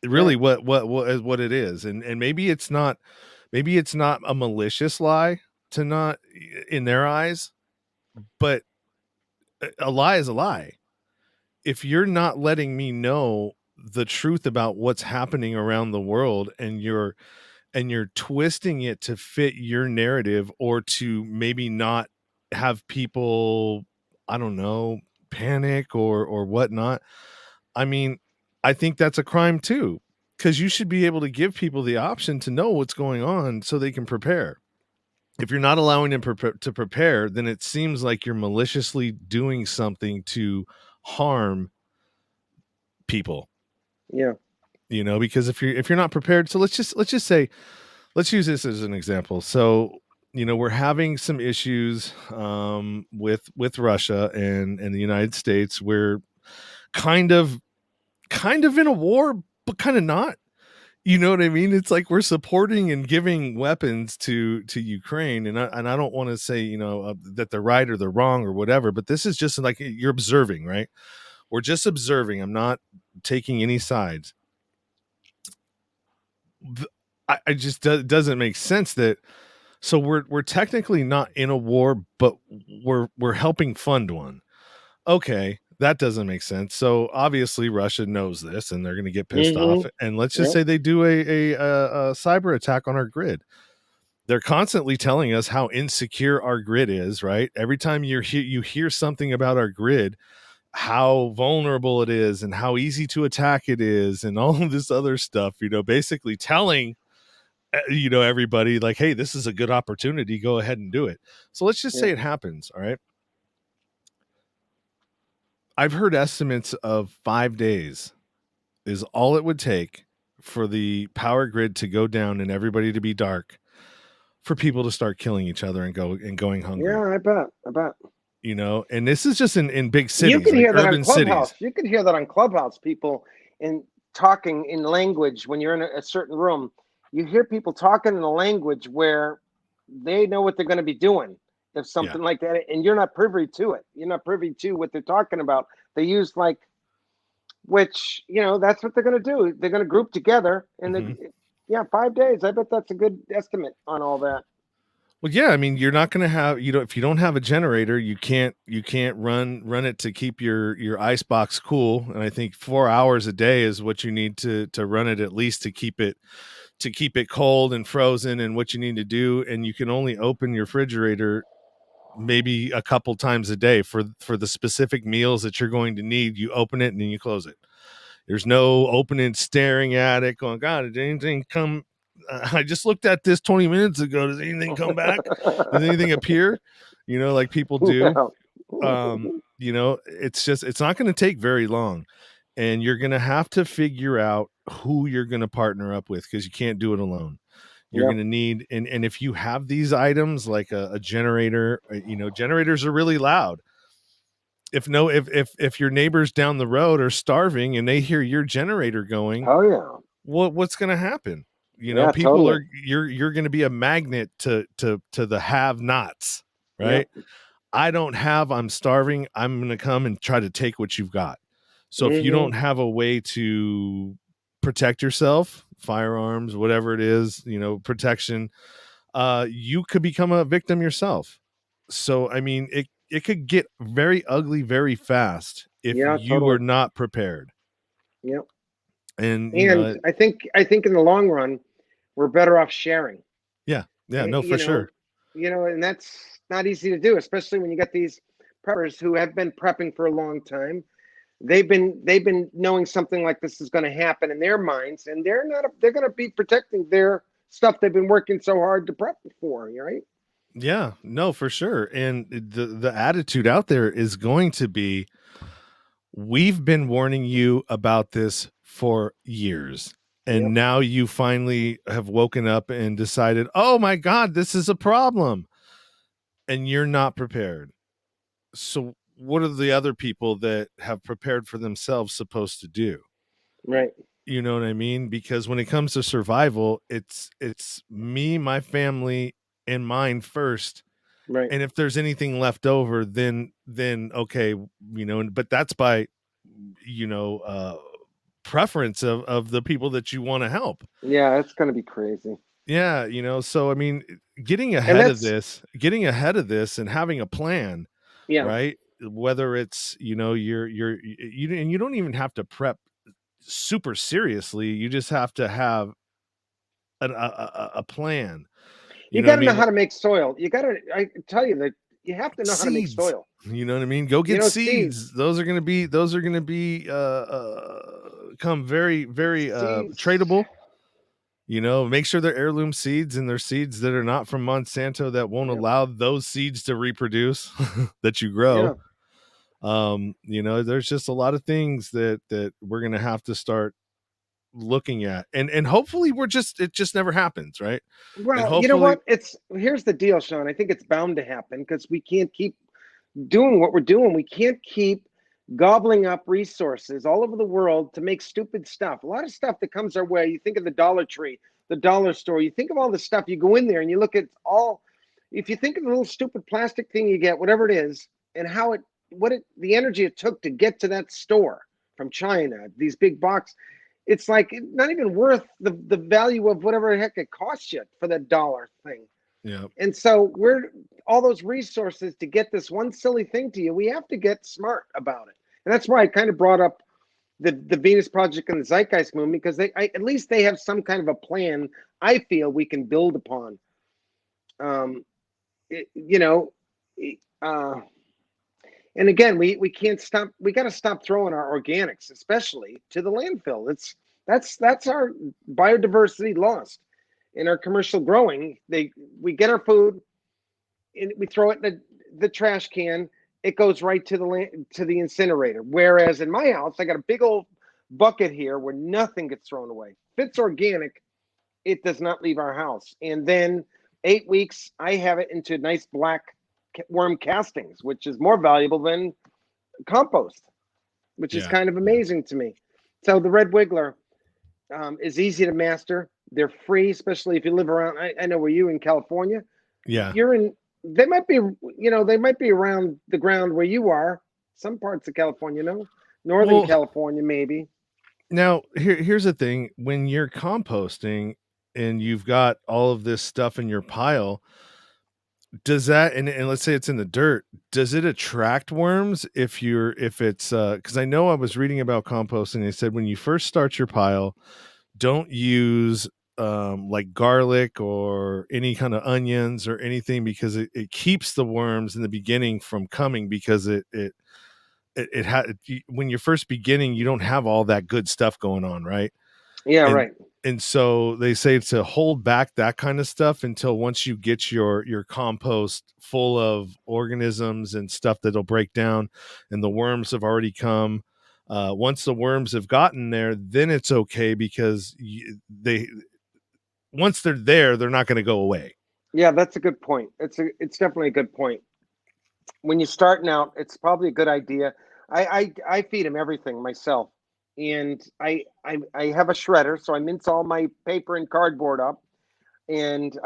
Really, what it is. And maybe it's not a malicious lie to not, in their eyes, but a lie is a lie. If you're not letting me know the truth about what's happening around the world, and you're twisting it to fit your narrative, or to maybe not have people, I don't know, panic or whatnot. I mean, I think that's a crime too, because you should be able to give people the option to know what's going on so they can prepare. If you're not allowing them to prepare, then it seems like you're maliciously doing something to harm people. Yeah. Because if you're not prepared, so let's just say, let's use this as an example. So, we're having some issues with Russia and the United States. We're kind of in a war, but kind of not. You know what I mean? It's like we're supporting and giving weapons to Ukraine, and I don't want to say that they're right or they're wrong or whatever, but this is just like, you're observing, right? We're just observing. I'm not taking any sides. I just doesn't make sense that. So we're technically not in a war, but we're helping fund one. Okay, that doesn't make sense. So obviously Russia knows this, and they're going to get pissed off. And let's just say they do a cyber attack on our grid. They're constantly telling us how insecure our grid is, right? Every time you hear something about our grid, how vulnerable it is and how easy to attack it is, and all of this other stuff, basically telling everybody, like, hey, this is a good opportunity, go ahead and do it. So let's just say it happens. All right, I've heard estimates of 5 days is all it would take for the power grid to go down and everybody to be dark, for people to start killing each other and going hungry. Yeah, I bet. And this is just in big cities. You can hear that on Clubhouse. Cities. You can hear that on Clubhouse. People talking in language when you're in a certain room. You hear people talking in a language where they know what they're going to be doing if something like that, and you're not privy to it. You're not privy to what they're talking about. They use which that's what they're going to do. They're going to group together, and 5 days. I bet that's a good estimate on all that. Well, yeah, I mean, you're not going to have, if you don't have a generator, you can't run it to keep your ice box cool. And I think 4 hours a day is what you need to run it, at least to keep it cold and frozen, and what you need to do. And you can only open your refrigerator maybe a couple times a day for the specific meals that you're going to need. You open it and then you close it. There's no opening, staring at it, going, God, did anything come? I just looked at this 20 minutes ago. Does anything come back? Does anything appear? Like people do. It's not going to take very long, and you're going to have to figure out who you're going to partner up with, because you can't do it alone. You're going to need, and if you have these items like a generator, generators are really loud. If your neighbors down the road are starving and they hear your generator going, oh yeah, what's going to happen? People totally. you're going to be a magnet to the have-nots, right? I'm starving. I'm going to come and try to take what you've got. So if you don't have a way to protect yourself, firearms, whatever it is, protection, you could become a victim yourself. So, I mean, it could get very ugly very fast if you are not prepared. Yep. And I think in the long run, we're better off sharing. Yeah. No, for sure. And that's not easy to do, especially when you get these preppers who have been prepping for a long time. they've been knowing something like this is going to happen in their minds, and they're going to be protecting their stuff they've been working so hard to prep for, right? Yeah, no, for sure. And the attitude out there is going to be, we've been warning you about this for years. Yep. And now you finally have woken up and decided, oh my God, this is a problem. And you're not prepared. So what are the other people that have prepared for themselves supposed to do? Right. You know what I mean? Because when it comes to survival, it's me, my family, and mine first. Right. And if there's anything left over, then okay, but that's by, you know, preference of the people that you want to help. Yeah, it's going to be crazy. Yeah, so I mean, And that's getting ahead of this and having a plan, yeah. right? Whether it's, and you don't even have to prep super seriously. You just have to have a plan. You You know what got I to know mean? how to make soil. I tell you that you have to know how to make Seeds. soil. You know what I mean? Go You get know, seeds. seeds. Those are gonna be come very, very Seeds. tradable. Make sure they're heirloom seeds, and they're seeds that are not from Monsanto, that won't Yep. allow those seeds to reproduce that you Yeah. grow. There's just a lot of things that we're gonna have to start looking at, and hopefully it just never happens, right? And Well, you know hopefully, what? Here's the deal, Sean. I think it's bound to happen because we can't keep doing what we're doing. We can't keep gobbling up resources all over the world to make stupid stuff. A lot of stuff that comes our way. You think of the Dollar Tree, the dollar store. You think of all the stuff. You go in there and you look at all. If you think of the little stupid plastic thing you get, whatever it is, and the energy it took to get to that store from China, these big box, it's like not even worth the value of whatever the heck it costs you for that dollar thing. yeah, And so we're all those resources to get this one silly thing to you. We have to get smart about it, and that's why I kind of brought up the Venus Project and the Zeitgeist movement, because at least they have some kind of a plan. I feel we can build upon. Um, it, you know, uh, and again, we can't stop. We got to stop throwing our organics, especially to the landfill. That's our biodiversity lost in our commercial growing. We get our food and we throw it in the trash can. It goes right to the incinerator. Whereas in my house, I got a big old bucket here where nothing gets thrown away. If it's organic, it does not leave our house. And then 8 weeks, I have it into nice black worm castings, which is more valuable than compost, which is yeah, kind of yeah, amazing to me. So the red wiggler is easy to master. They're free, especially if you live around. I know where you in California. yeah. You're in. They might be, they might be around the ground where you are. Some parts of California, no, Northern Well, California, maybe. now here's the thing: when you're composting and you've got all of this stuff in your pile, does that, and let's say it's in the dirt, does it attract worms if it's because I know I was reading about composting, they said when you first start your pile, don't use like garlic or any kind of onions or anything, because it keeps the worms in the beginning from coming, because when you're first beginning, you don't have all that good stuff going on, right? Yeah, and right. and so they say to hold back that kind of stuff until once you get your compost full of organisms and stuff that'll break down, and the worms have already come. Once the worms have gotten there, then it's okay, because they once they're there, they're not going to go away. Yeah, that's a good point. It's definitely a good point. When you're starting out, it's probably a good idea. I feed them everything myself, and I have a shredder, so I mince all my paper and cardboard up, and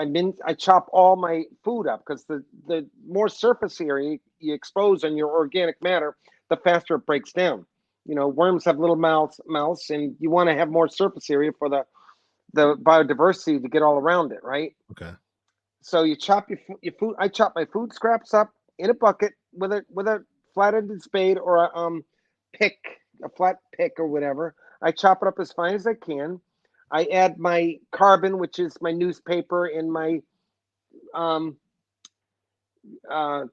I chop all my food up, because the more surface area you expose on your organic matter, the faster it breaks down. Worms have little mouths, and you want to have more surface area for the biodiversity to get all around it, right? Okay. So you chop your food. I chop my food scraps up in a bucket with a flat-ended spade or pick, a flat pick or whatever. I chop it up as fine as I can. I add my carbon, which is my newspaper, and my um,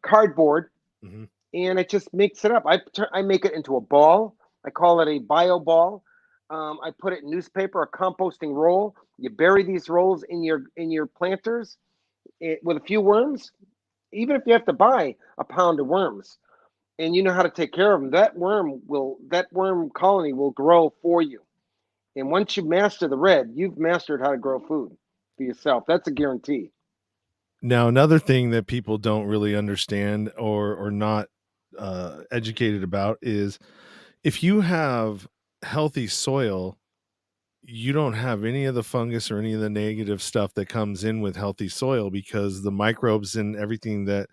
cardboard, Hmm. and I just mix it up. I make it into a ball. I call it a bio ball. I put it in newspaper, a composting roll. You bury these rolls in your planters with a few worms. Even if you have to buy a pound of worms, and you know how to take care of them, that worm colony will grow for you. And once you master the red, you've mastered how to grow food for yourself. That's a guarantee. Now, another thing that people don't really understand or not educated about is if you have healthy soil, you don't have any of the fungus or any of the negative stuff that comes in with healthy soil, because the microbes and everything that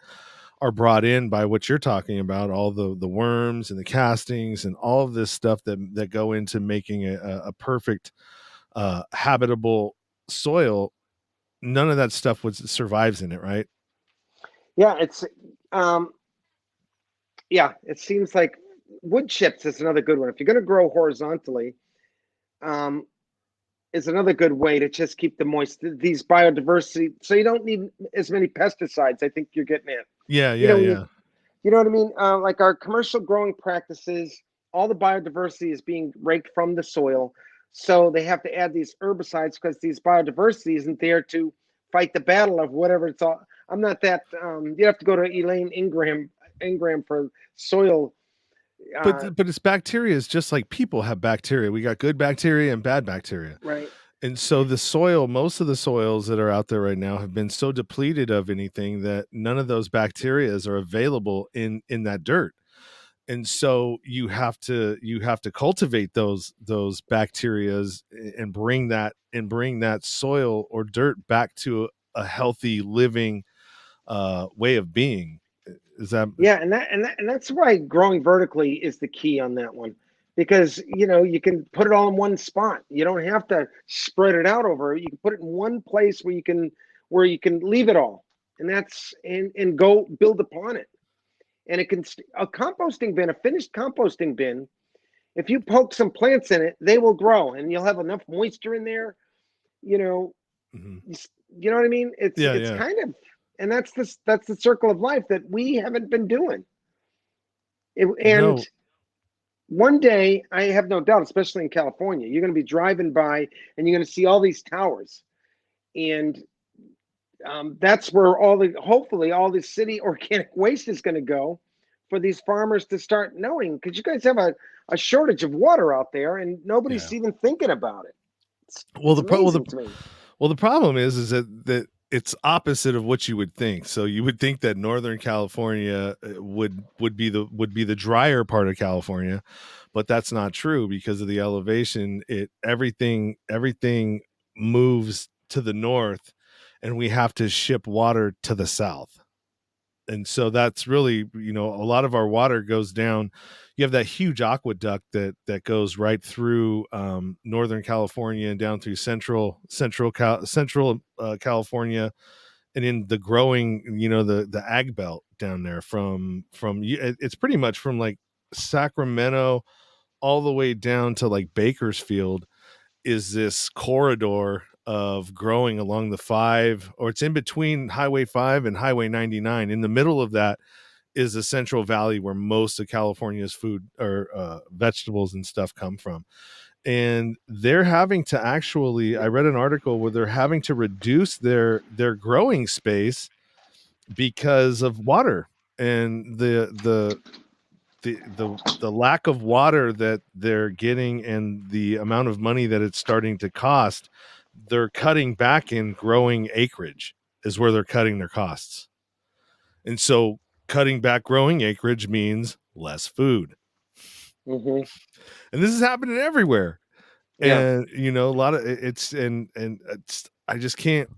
are brought in by what you're talking about, all the worms and the castings and all of this stuff that go into making a perfect habitable soil, none of that stuff survives in it, right? Yeah, um, it seems like wood chips is another good one. If you're going to grow horizontally, um, is another good way to just keep the moist, these biodiversity, so you don't need as many pesticides. I think you're getting at. Yeah, You yeah, know, when yeah. you know what I mean? Like our commercial growing practices, all the biodiversity is being raked from the soil. So they have to add these herbicides because these biodiversity isn't there to fight the battle of whatever it's all. I'm not that. You have to go to Elaine Ingram for soil. Uh, But it's bacteria is just like people have bacteria. We got good bacteria and bad bacteria. right. And so the soil, most of the soils that are out there right now have been so depleted of anything that none of those bacterias are available in that dirt. And so you have to cultivate those bacterias and bring that soil or dirt back to a healthy living way of being. Is that Yeah, and that's why growing vertically is the key on that one, because you can put it all in one spot. You don't have to spread it out over. You can put it in one place where you can leave it all, and go build upon it. And it can a composting bin, a finished composting bin. If you poke some plants in it, they will grow, and you'll have enough moisture in there. You know, Mhm. you know what I mean? It's Yeah, it's yeah. kind of, and that's the circle of life that we haven't been doing. And No, one day, I have no doubt, especially in California, you're going to be driving by and you're going to see all these towers, and that's where hopefully all the city organic waste is going to go for these farmers to start knowing, because you guys have a shortage of water out there and nobody's yeah. even thinking about it. It's, Well, it's the pro well, the amazing to me. well, the problem is that it's opposite of what you would think. So you would think that Northern California would be the drier part of California, but that's not true because of the elevation. Everything moves to the north, and we have to ship water to the south. And so that's really, a lot of our water goes down. You have that huge aqueduct that goes right through Northern California and down through central California, and in the growing, the ag belt down there it's pretty much from like Sacramento all the way down to like Bakersfield is this corridor of growing along the 5, or it's in between Highway 5 and Highway 99. In the middle of that is the Central Valley where most of California's food or vegetables and stuff come from. And they're having to actually, I read an article where they're having to reduce their growing space because of water and the lack of water that they're getting and the amount of money that it's starting to cost. They're cutting back in growing acreage is where they're cutting their costs. And so cutting back growing acreage means less food. Hmm. And this is happening everywhere. Yeah. And a lot of it's and it's,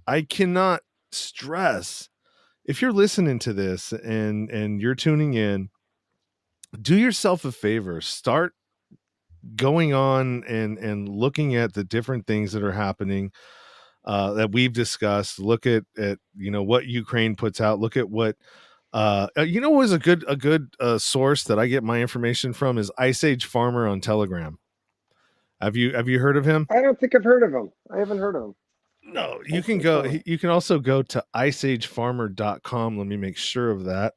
I cannot stress, if you're listening to this and you're tuning in, do yourself a favor, start going on and looking at the different things that are happening that we've discussed. Look at what Ukraine puts out. Look at what what is a good source that I get my information from is Ice Age Farmer on Telegram. Have you heard of him? I don't think I've heard of them. I haven't heard of them. No, I you can say go. farmer. You can also go to iceagefarmer.com. Let me make sure of that.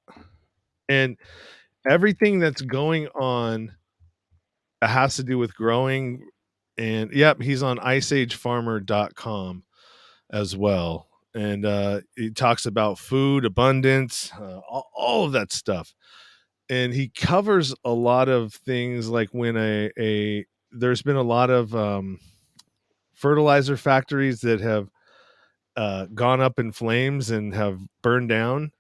And everything that's going on it has to do with growing. And yep, he's on iceagefarmer.com as well. And he talks about food abundance, all of that stuff. And he covers a lot of things, like when a there's been a lot of fertilizer factories that have gone up in flames and have burned down.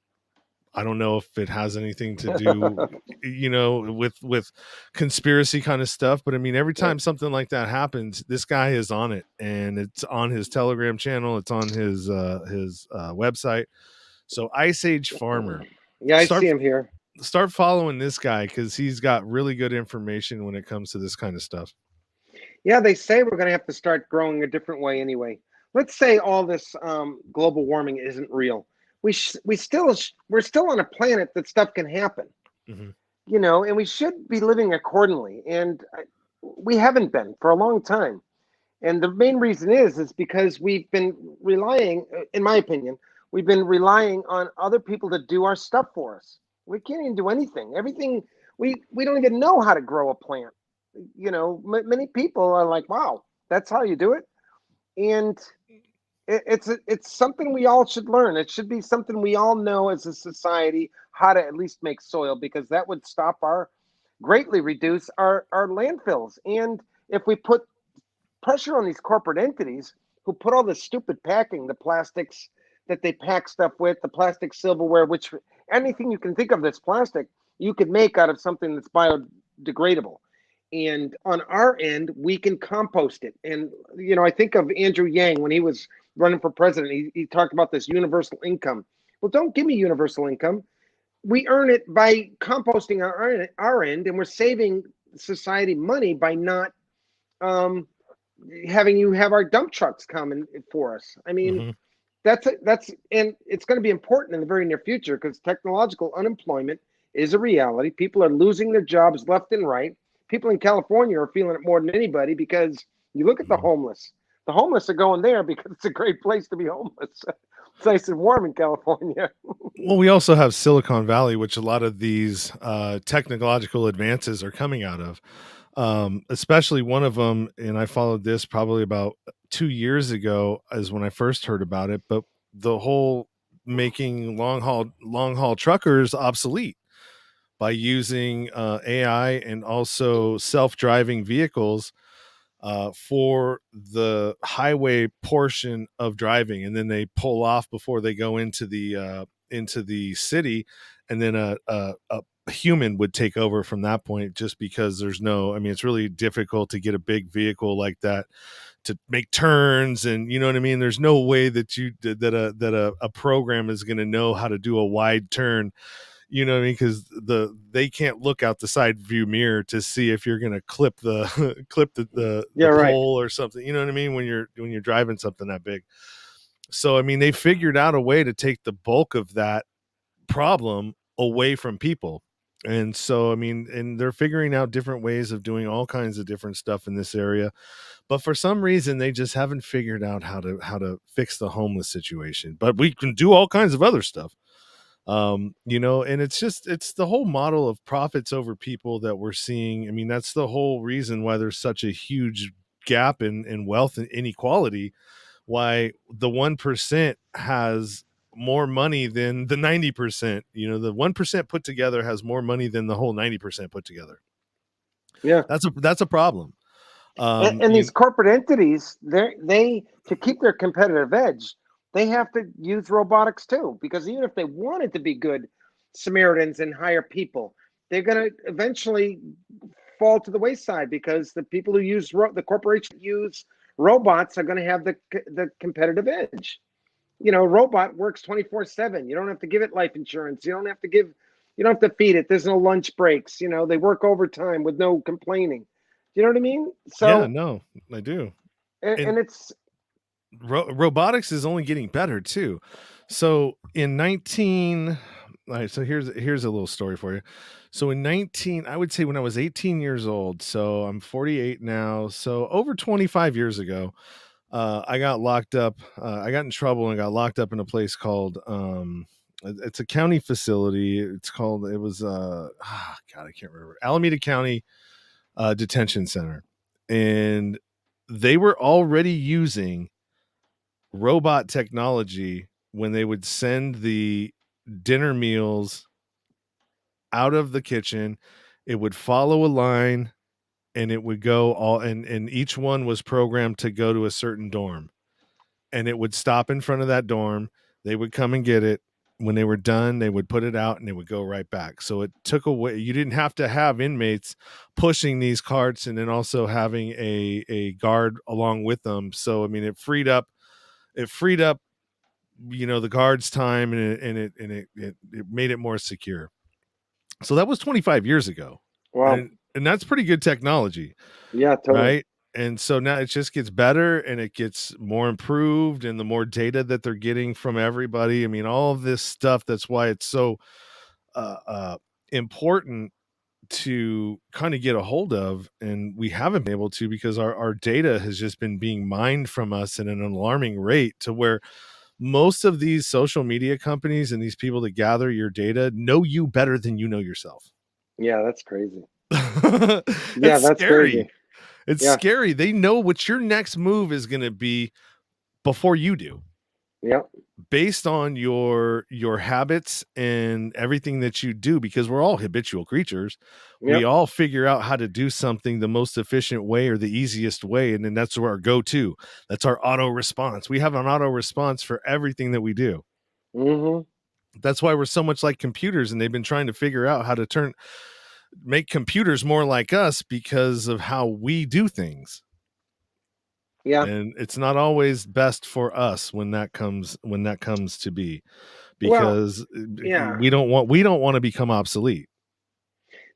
I don't know if it has anything to do, with conspiracy kind of stuff, but I mean, every Right. time something like that happens, this guy is on it, and it's on his Telegram channel, it's on his website. So Ice Age Farmer, Yeah, I see start him here. start following this guy because he's got really good information when it comes to this kind of stuff. Yeah, they say we're going to have to start growing a different way anyway. Let's say all this global warming isn't real. We're still on a planet that stuff can happen, Mm-hmm. and we should be living accordingly. And we haven't been for a long time. And the main reason is because we've been relying, in my opinion, we've been relying on other people to do our stuff for us. We can't even do anything. Everything we don't even know how to grow a plant. Many people are like, "Wow, that's how you do it," and it's something we all should learn. It should be something we all know as a society how to at least make soil, because that would stop our greatly reduce our landfills. And if we put pressure on these corporate entities who put all this stupid packing, the plastics that they pack stuff with, the plastic silverware, which anything you can think of that's plastic, you could make out of something that's biodegradable. And on our end, we can compost it. And, I think of Andrew Yang when he was running for president. He talked about this universal income. Well, don't give me universal income. We earn it by composting our end, and we're saving society money by not um, having you have our dump trucks coming for us. I mean, Mm-hmm. and it's going to be important in the very near future because technological unemployment is a reality. People are losing their jobs left and right. People in California are feeling it more than anybody because you look at the Mm-hmm. homeless. The homeless are going there because it's a great place to be homeless. It's nice and warm in California. Well, we also have Silicon Valley, which a lot of these technological advances are coming out of. Especially one of them, and I followed this probably about 2 years ago, is when I first heard about it. But the whole making long haul truckers obsolete by using AI and also self driving vehicles for the highway portion of driving, and then they pull off before they go into the city, and then a human would take over from that point, just because there's no, I mean, it's really difficult to get a big vehicle like that to make turns, and you know what I mean. There's no way that a program is going to know how to do a wide turn, you know what I mean? Because they can't look out the side view mirror to see if you're gonna clip the clip Yeah, the right. pole or something. You know what I mean? When you're driving something that big. So I mean, they figured out a way to take the bulk of that problem away from people. And so I mean, and they're figuring out different ways of doing all kinds of different stuff in this area. But for some reason, they just haven't figured out how to fix the homeless situation. But we can do all kinds of other stuff, and it's the whole model of profits over people that we're seeing. I mean, that's the whole reason why there's such a huge gap in wealth and inequality, why the 1% has more money than the 90%. The 1% put together has more money than the whole 90% put together. Yeah. That's a problem. And these corporate entities, they to keep their competitive edge, they have to use robotics too. Because even if they wanted to be good Samaritans and hire people, they're going to eventually fall to the wayside because the people who use the corporations that use robots are going to have the competitive edge. Robot works 24/7. You don't have to give it life insurance. You don't have to feed it. There's no lunch breaks. They work overtime with no complaining. You know what I mean? Yeah, So, no, I do. and And it's robotics is only getting better too. So in 19 all right, so here's a little story for you. So in 19, I would say when I was 18 years old, so I'm 48 now, so over 25 years ago, I got locked up. I got in trouble and got locked up in a place called it's a county facility. It was God, I can't remember. Alameda County detention center, and they were already using robot technology when they would send the dinner meals out of the kitchen. It would follow a line, and it would go all, and each one was programmed to go to a certain dorm, and it would stop in front of that dorm. They would come and get it. When they were done, they would put it out and they would go right back. So it took away, you didn't have to have inmates pushing these carts and then also having a guard along with them. So I mean, it freed up the guards time, and it made it more secure. So that was 25 years ago. Wow. And that's pretty good technology, Yeah, totally. right? And so now it just gets better and it gets more improved, and the more data that they're getting from everybody. I mean, all of this stuff, that's why it's so uh, uh, important to kind of get a hold of, and we haven't been able to, because our data has just been being mined from us at an alarming rate, to where most of these social media companies and these people that gather your data know you better than you know yourself. Yeah, that's crazy. Yeah, It's that's scary. crazy. It's Yeah. scary. They know what your next move is going to be before you do, Yep. based on your habits and everything that you do, because we're all habitual creatures. We Yep. all figure out how to do something the most efficient way or the easiest way, and then that's our go-to. That's our auto response. We have an auto response for everything that we do. Mm-hmm. That's why we're so much like computers, and they've been trying to figure out how to make computers more like us because of how we do things. Yeah. And it's not always best for us when that comes to be, Well, because yeah. we don't want to become obsolete.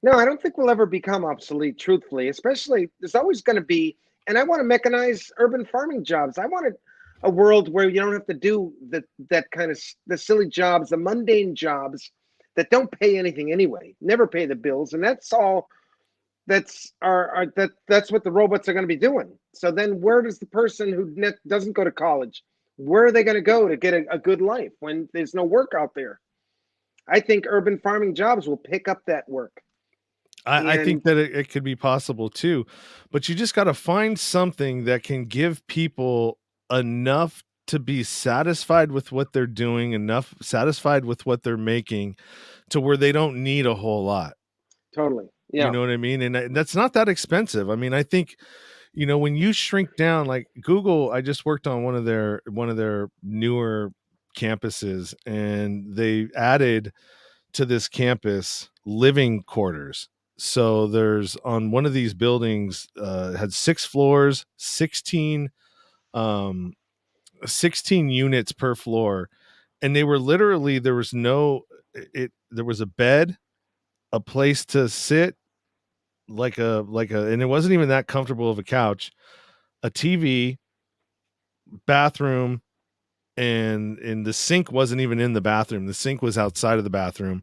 No, I don't think we'll ever become obsolete, truthfully, especially there's always going to be, and I want to mechanize urban farming jobs. I want a world where you don't have to do that kind of the silly jobs, the mundane jobs that don't pay anything anyway, never pay the bills. And that's all that's what the robots are going to be doing. So then where does the person who doesn't go to college, where are they going to go to get a good life when there's no work out there? I think urban farming jobs will pick up that work. I think And that it could be possible too, but you just got to find something that can give people enough to be satisfied with what they're doing, enough satisfied with what they're making, to where they don't need a whole lot. totally. You Yeah. know what I mean? And that's not that expensive. I mean, I think, when you shrink down, like Google, I just worked on one of their newer campuses, and they added to this campus living quarters. So there's, on one of these buildings, had 6 floors, um 16 units per floor, and they were literally, there was no, it there was a bed, a place to sit, and it wasn't even that comfortable of a couch, a TV, bathroom, and the sink wasn't even in the bathroom. The sink was outside of the bathroom,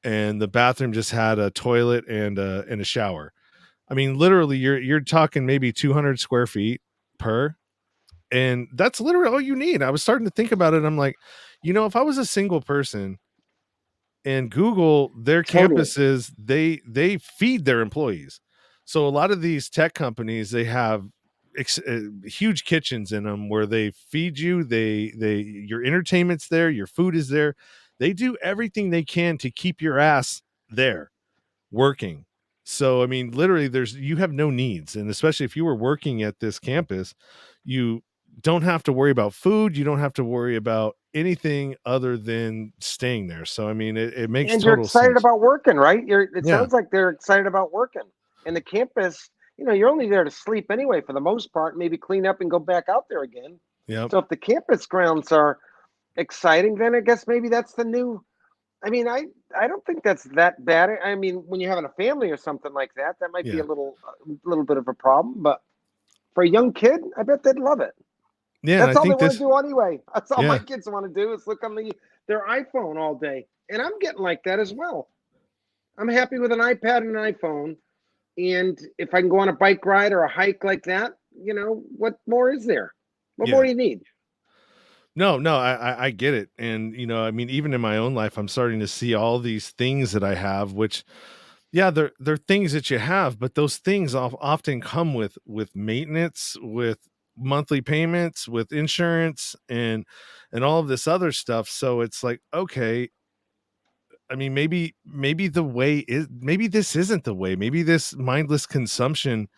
and the bathroom just had a toilet and a shower. I mean, literally, you're talking maybe 200 square feet per, and that's literally all you need. I was starting to think about it. I'm like, if I was a single person, and Google, their Totally. campuses, they feed their employees. So a lot of these tech companies, they have huge kitchens in them where they feed you. They your entertainment's there, your food is there. They do everything they can to keep your ass there working. So I mean, literally, you have no needs, and especially if you were working at this campus, you don't have to worry about food. You don't have to worry about anything other than staying there. So I mean, it makes And you're total excited sense. about working, right? It Yeah. sounds like they're excited about working. And the campus, you're only there to sleep anyway for the most part, maybe clean up and go back out there again. Yep. So if the campus grounds are exciting, then I guess maybe that's the new. I mean, I don't think that's that bad. I mean, when you're having a family or something like that, that might be Yeah. a little bit of a problem. But for a young kid, I bet they'd love it. Yeah. And That's I all they think want to this. do anyway. That's all my Yeah. kids want to do is look on their iPhone all day. And I'm getting like that as well. I'm happy with an iPad and an iPhone. And if I can go on a bike ride or a hike like that, what more is there? What more Yeah. do you need? No, no, I get it. And I mean, even in my own life, I'm starting to see all these things that I have, which yeah, they're things that you have, but those things often come with maintenance, with monthly payments, with insurance, and all of this other stuff. So it's like, okay, I mean, maybe the way is, maybe this isn't the way. Maybe this mindless consumption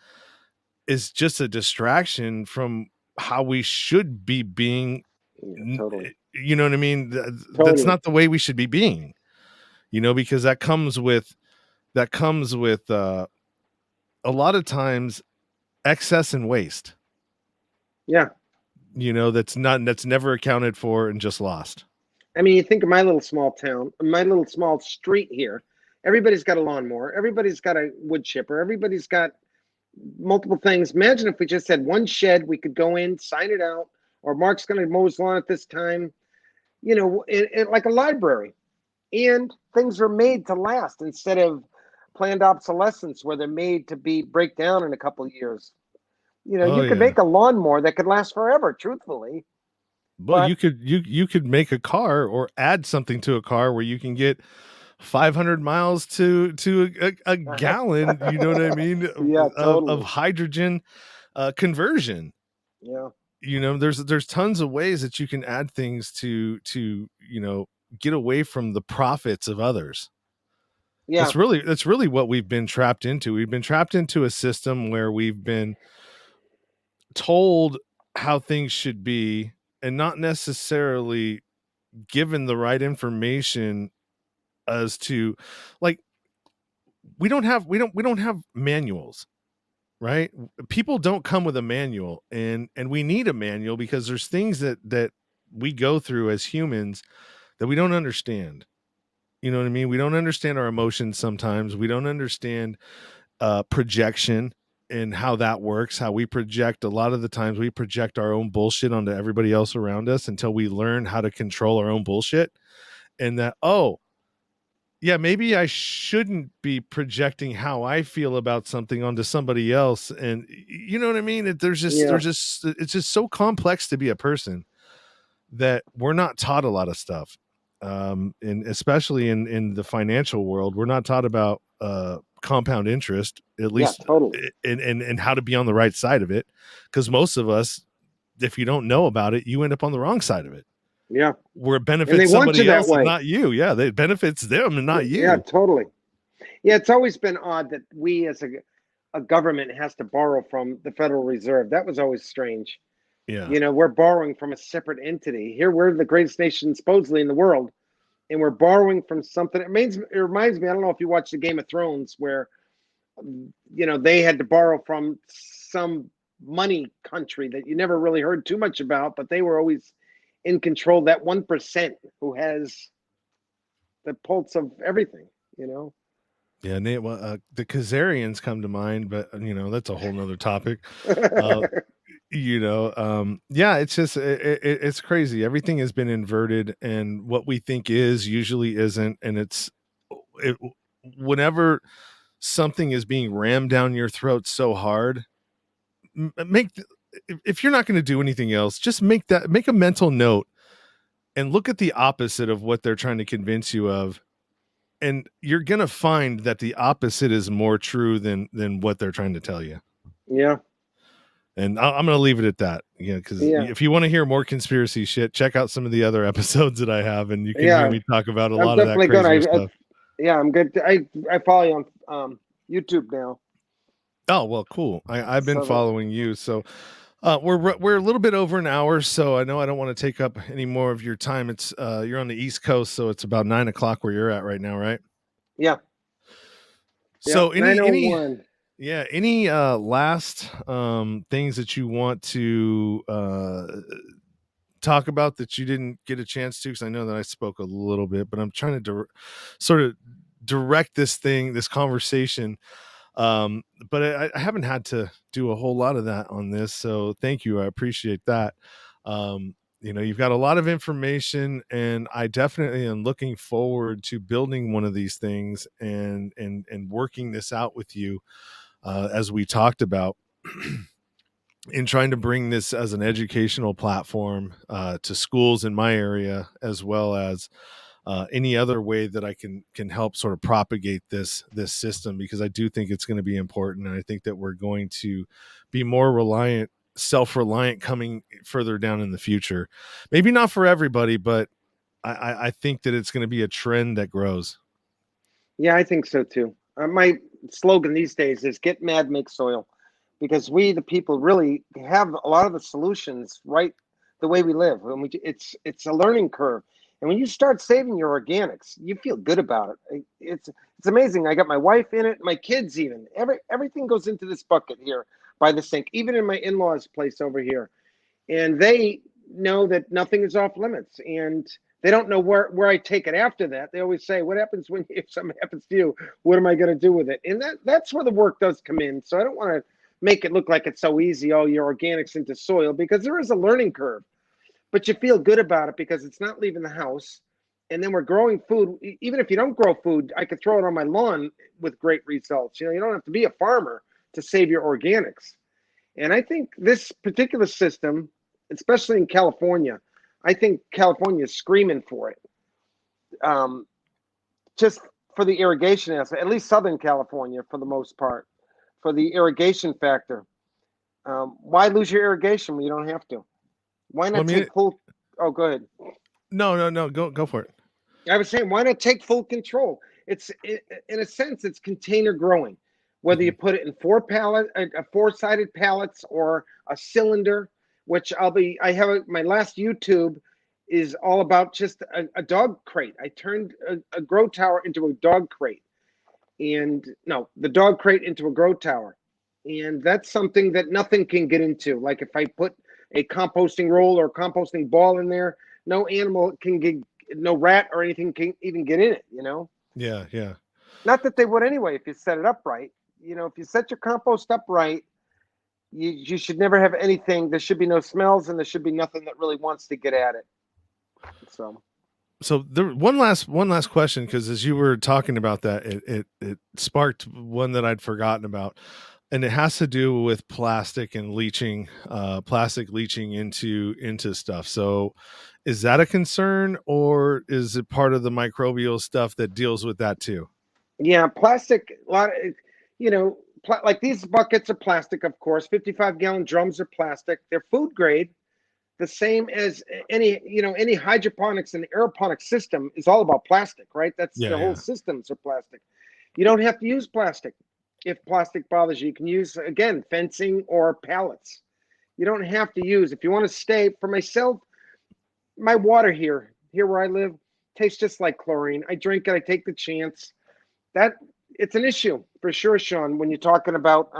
is just a distraction from how we should be being. Yeah, totally, You know what I mean? That's totally. not the way we should be being. Because that comes with a lot of times excess and waste. Yeah. That's never accounted for and just lost. I mean, you think of my little small town, my little small street here. Everybody's got a lawnmower. Everybody's got a wood chipper. Everybody's got multiple things. Imagine if we just had one shed we could go in, sign it out, or Mark's going to mow his lawn at this time. Like a library, and things are made to last instead of planned obsolescence where they're made to be break down in a couple of years. Oh You could yeah. make a lawnmower that could last forever, truthfully. Well, But you could make a car or add something to a car where you can get 500 miles to a gallon, you know what I mean, yeah, of totally. hydrogen conversion. Yeah, There's tons of ways that you can add things to get away from the profits of others. yeah, That's really what we've been trapped into. We've been trapped into a system where we've been told how things should be and not necessarily given the right information as to, like, we don't have manuals, right? People don't come with a manual, and we need a manual because there's things that we go through as humans that we don't understand. You know what I mean? We don't understand our emotions sometimes. We don't understand projection and how that works. How we project, a lot of the times we project our own bullshit onto everybody else around us until we learn how to control our own bullshit. And that, oh, yeah, maybe I shouldn't be projecting how I feel about something onto somebody else. And you know what I mean? yeah, It's just so complex to be a person that we're not taught a lot of stuff. And especially in the financial world, we're not taught about compound interest, at yeah, least, totally. and how to be on the right side of it. Because most of us, if you don't know about it, you end up on the wrong side of it, Yeah, where it and they benefits want you somebody that else and way. not you. Yeah, it benefits them and not Yeah, you. totally. Yeah, it's always been odd that we as a government has to borrow from the Federal Reserve. That was always strange. Yeah. We're borrowing from a separate entity. Here we're the greatest nation supposedly in the world, and we're borrowing from something. It reminds me, I don't know if you watched the Game of Thrones where they had to borrow from some money country that you never really heard too much about, but they were always in control. That 1% who has the pulse of everything, you know. Yeah, the Khazarians come to mind, but that's a whole nother topic. Uh, yeah, it's just it's crazy. Everything has been inverted, and what we think is usually isn't. And it, whenever something is being rammed down your throat so hard, if you're not going to do anything else, just make a mental note and look at the opposite of what they're trying to convince you of, and you're gonna find that the opposite is more true than what they're trying to tell you. Yeah, And I'm gonna leave it at that. Because yeah, if you want to hear more conspiracy shit, check out some of the other episodes that I have, and you can hear yeah. me talk about a I'm lot of that definitely gonna. crazier stuff. Yeah, I'm good. I follow you on YouTube now. Oh well, cool. I've been So that, following you, so we're a little bit over an hour, so I know I don't want to take up any more of your time. It's you're on the East Coast, so it's about 9 o'clock where you're at right now, right? yeah, yeah. So any 901. Yeah, any last things that you want to talk about that you didn't get a chance to? Because I know that I spoke a little bit, but I'm trying to sort of direct this conversation. But I haven't had to do a whole lot of that on this, so thank you. I appreciate that. You've got a lot of information, and I definitely am looking forward to building one of these things and working this out with you, as we talked about, in trying to bring this as an educational platform to schools in my area, as well as any other way that I can help sort of propagate this system, because I do think it's going to be important, and I think that we're going to be more self-reliant coming further down in the future. Maybe not for everybody, but I think that it's going to be a trend that grows. Yeah, I think so too. My slogan these days is "Get mad, make soil," because we, the people, really have a lot of the solutions right the way we live. And it's a learning curve. And when you start saving your organics, you feel good about it. It's amazing. I got my wife in it, my kids even. Everything goes into this bucket here by the sink, even in my in-laws' place over here. And they know that nothing is off limits, and they don't know where I take it after that. They always say, what happens when if something happens to you, what am I going to do with it? And that's where the work does come in. So I don't want to make it look like it's so easy, all your organics into soil, because there is a learning curve, but you feel good about it because it's not leaving the house. And then we're growing food. Even if you don't grow food, I could throw it on my lawn with great results. You don't have to be a farmer to save your organics. And I think this particular system, especially in California, I think California is screaming for it. Just for the irrigation aspect, at least Southern California for the most part, for the irrigation factor. Why lose your irrigation when you don't have to? Why not take full? Oh, go ahead. No. Go for it. I was saying, why not take full control? In a sense, it's container growing. Whether you put it in four-sided pallets or a cylinder, which I have my last YouTube is all about just a dog crate. I turned a grow tower into a dog crate, and no, the dog crate into a grow tower, and that's something that nothing can get into. Like if I put a composting roll or a composting ball in there, no animal can get, no rat or anything can even get in it. Yeah. Not that they would anyway if you set it up right. If you set your compost up right, you should never have anything. There should be no smells, and there should be nothing that really wants to get at it. So there one last question, because as you were talking about that, it sparked one that I'd forgotten about, and it has to do with plastic and leaching, plastic leaching into stuff. So is that a concern, or is it part of the microbial stuff that deals with that too? Yeah, plastic. A lot of, like these buckets are plastic, of course. 55-gallon drums are plastic. They're food grade, the same as any hydroponics and aeroponics system is all about plastic, right? That's the whole systems are plastic. You don't have to use plastic if plastic bothers you. You can use, again, fencing or pallets. You don't have to use, if you want to stay, for myself, my water here where I live tastes just like chlorine. I drink it, I take the chance. That it's an issue for sure, Sean, when you're talking about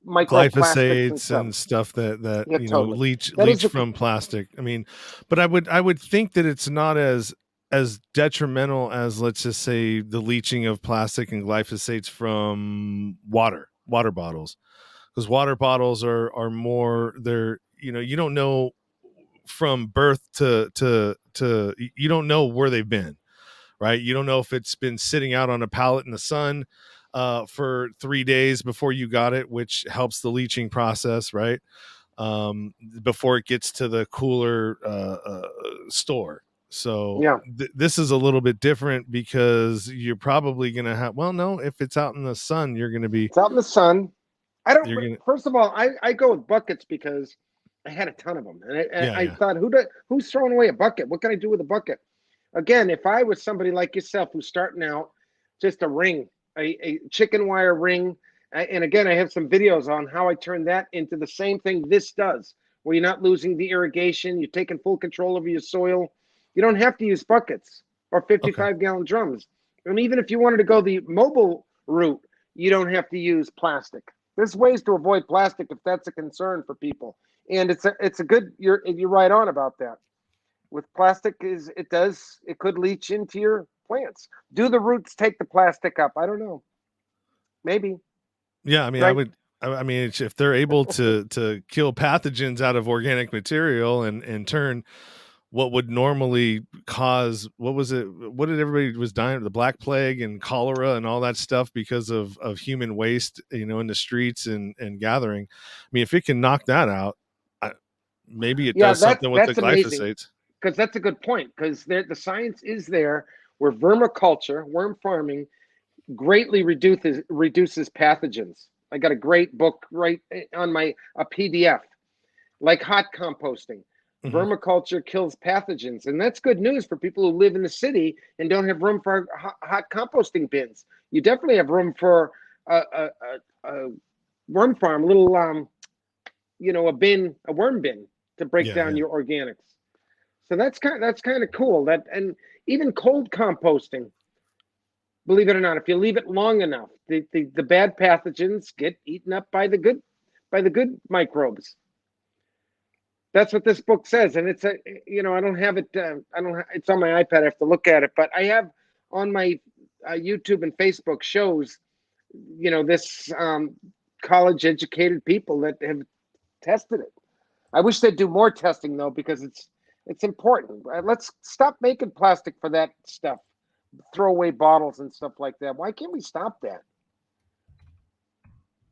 microplastics and stuff that yeah, totally. leach from plastic. I mean, but I would think that it's not as detrimental as, let's just say, the leaching of plastic and glyphosates from water bottles, because water bottles are more, they're, you don't know from birth to you don't know where they've been, right? You don't know if it's been sitting out on a pallet in the sun for 3 days before you got it, which helps the leaching process, right? Before it gets to the cooler store. So yeah, this is a little bit different, because you're probably going to have, well, no, if it's out in the sun, you're going to be, it's out in the sun. I don't. you're going to, First of all, I go with buckets because I had a ton of them, and I thought, who's throwing away a bucket? What can I do with a bucket? Again, if I was somebody like yourself who's starting out, just a ring, a chicken wire ring, and again, I have some videos on how I turn that into the same thing this does, where you're not losing the irrigation, you're taking full control over your soil. You don't have to use buckets or 55-gallon drums. And even if you wanted to go the mobile route, you don't have to use plastic. There's ways to avoid plastic if that's a concern for people. And it's a good, you're right on about that. With plastic, it could leach into your plants. Do the roots take the plastic up? I don't know. Maybe. yeah, I mean, Right? I mean, if they're able to kill pathogens out of organic material and turn what would normally cause, what was it, what did everybody was dying, the Black Plague and cholera and all that stuff, because of human waste, in the streets and gathering. I mean, if it can knock that out, maybe it Yeah, does that's something with the that's amazing. glyphosates. because that's a good point. Because the science is there where vermiculture, worm farming, greatly reduces pathogens. I got a great book right on a PDF, like hot composting. Mhm. Vermiculture kills pathogens, and that's good news for people who live in the city and don't have room for hot composting bins. You definitely have room for a worm farm, a little a worm bin to break Yeah, down yeah. your organics. So that's kind of cool. That, and even cold composting, believe it or not, if you leave it long enough, the bad pathogens get eaten up by the good microbes. That's what this book says, and it's I don't have it. I don't. It's on my iPad. I have to look at it, but I have on my YouTube and Facebook shows. This college educated people that have tested it. I wish they'd do more testing though, because it's important. Let's stop making plastic for that stuff. Throw away bottles and stuff like that. Why can't we stop that?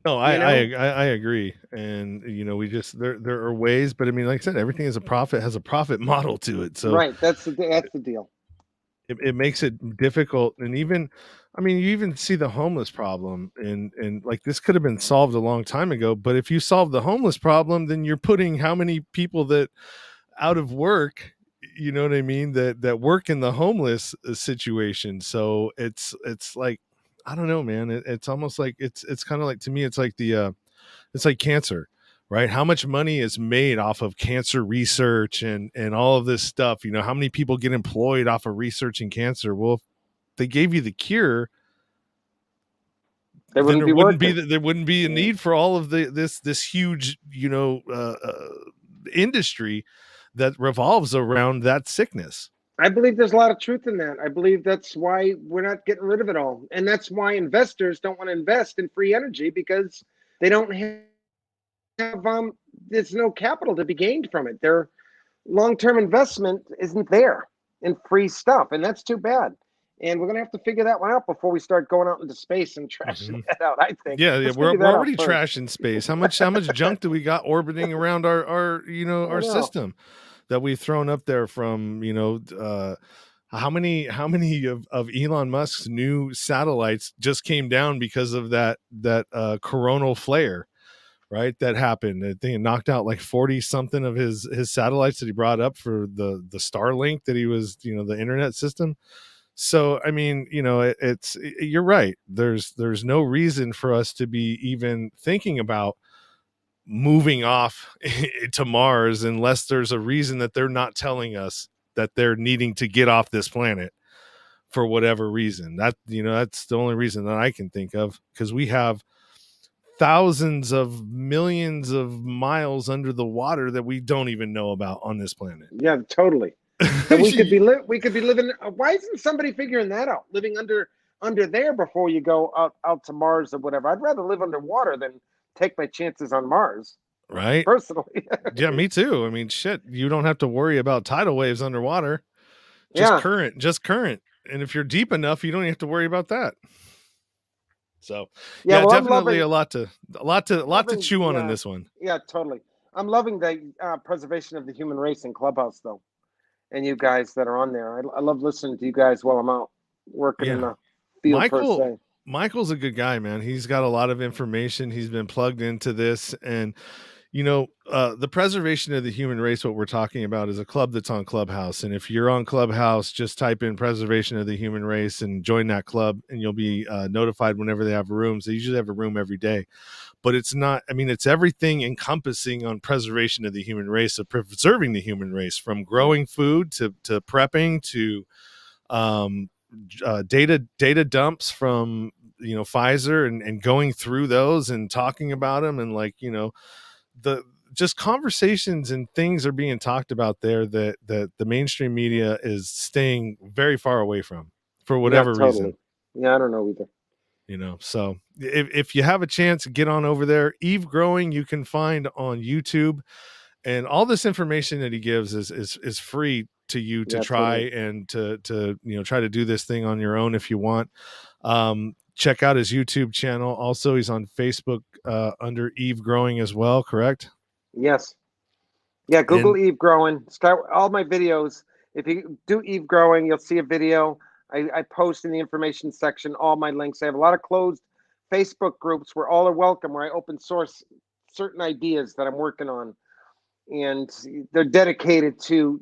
No, You know? I agree, and we just there are ways, but I mean, like I said, everything is a profit has a profit model to it, so Right. That's the deal. it makes it difficult, and even, I mean, you even see the homeless problem, and like this could have been solved a long time ago, but if you solve the homeless problem, then you're putting how many people that out of work, you know what I mean, that work in the homeless situation. So it's like, I don't know, man. It's almost like it's kind of like, to me, it's like it's like cancer, right? How much money is made off of cancer research and all of this stuff? How many people get employed off of researching cancer? Well, if they gave you the cure, They then wouldn't be working. there wouldn't be a Yeah. need for all of this huge industry that revolves around that sickness. I believe there's a lot of truth in that. I believe that's why we're not getting rid of it all. And that's why investors don't want to invest in free energy, because they don't have there's no capital to be gained from it. Their long-term investment isn't there in free stuff, and that's too bad. And we're gonna have to figure that one out before we start going out into space and trashing Hmm. that out. I think Yeah, let's we're figure that out already first. trashing space. How much junk do we got orbiting around our I our know. system that we've thrown up there from how many of Elon Musk's new satellites just came down because of that coronal flare, right? That happened. I think it knocked out like 40 something of his satellites that he brought up for the Starlink that he was, the internet system. So I mean, you're right. There's no reason for us to be even thinking about moving off to Mars unless there's a reason that they're not telling us that they're needing to get off this planet for whatever reason. That's the only reason that I can think of, because we have thousands of millions of miles under the water that we don't even know about on this planet. Yeah, totally. That we could be living. Why isn't somebody figuring that out? Living under there before you go out to Mars or whatever. I'd rather live underwater than take my chances on Mars, Right? personally. Yeah, me too. I mean, shit, you don't have to worry about tidal waves underwater. Yeah, Just current. And if you're deep enough, you don't have to worry about that. So, yeah. yeah, Well, I'm definitely loving, a lot to chew on in yeah, this one. yeah, totally. I'm loving the preservation of the human race in Clubhouse, though, and you guys that are on there. I love listening to you guys while I'm out working in Yeah. the field per Michael se. Michael's a good guy, man. He's got a lot of information. He's been plugged into this, and the preservation of the human race, what we're talking about, is a club that's on Clubhouse. And if you're on Clubhouse, just type in preservation of the human race and join that club, and you'll be notified whenever they have rooms. They usually have a room every day, but it's not, I mean, it's everything encompassing on preservation of the human race, of preserving the human race, from growing food to prepping to um, data dumps from Pfizer, and going through those and talking about them, and like the just conversations and things are being talked about there that the mainstream media is staying very far away from for Yeah, whatever totally. reason. Yeah, I don't know either. So if you have a chance, get on over there. Eve Growing, you can find on YouTube, and all this information that he gives is free to you to Yeah, try, totally. and to try to do this thing on your own if you want. Check out his YouTube channel. Also, he's on Facebook under Eve Growing as well, correct? Yes. Yeah, Google And Eve growing. Start all my videos. If you do Eve growing, you'll see a video. I post in the information section all my links. I have a lot of closed Facebook groups where all are welcome, where I open source certain ideas that I'm working on, and they're dedicated to,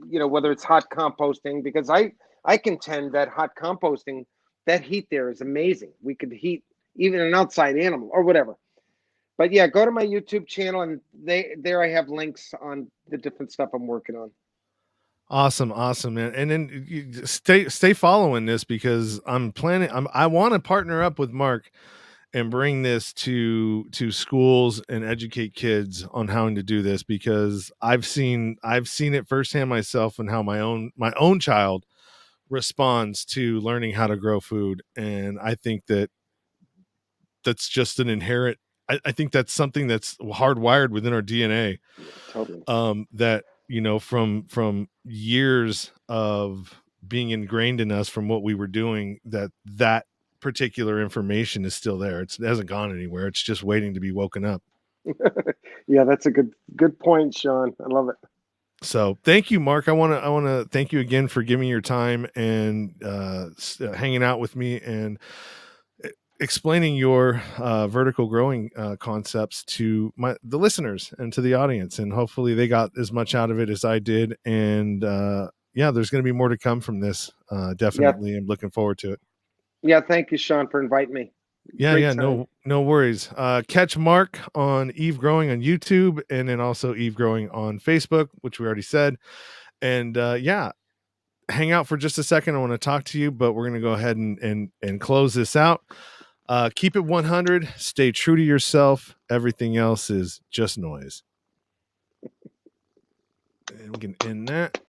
whether it's hot composting, because I contend that hot composting, that heat there is amazing. We could heat even an outside animal or whatever. But yeah, go to my YouTube channel, and there I have links on the different stuff I'm working on. awesome, awesome, man. And then you stay following this, because I want to partner up with Mark and bring this to schools and educate kids on how to do this, because I've seen it firsthand myself, and how my own child responds to learning how to grow food. And I think that's just an inherent, I think that's something that's hardwired within our DNA, Yeah, totally. that from years of being ingrained in us from what we were doing, that particular information is still there. It hasn't gone anywhere. It's just waiting to be woken up. Yeah, that's a good point, Sean. I love it. So thank you, Mark. I want to thank you again for giving your time and hanging out with me, and explaining your vertical growing concepts to the listeners and to the audience, and hopefully they got as much out of it as I did. And yeah, there's going to be more to come from this. Yeah, Definitely, I'm looking forward to it. yeah. Thank you, Sean, for inviting me. Yeah, Great yeah, time. no worries. Catch Mark on Eve Growing on YouTube, and then also Eve Growing on Facebook, which we already said. And yeah, hang out for just a second. I want to talk to you, but we're going to go ahead and close this out. Keep it 100. Stay true to yourself. Everything else is just noise. And we can end that.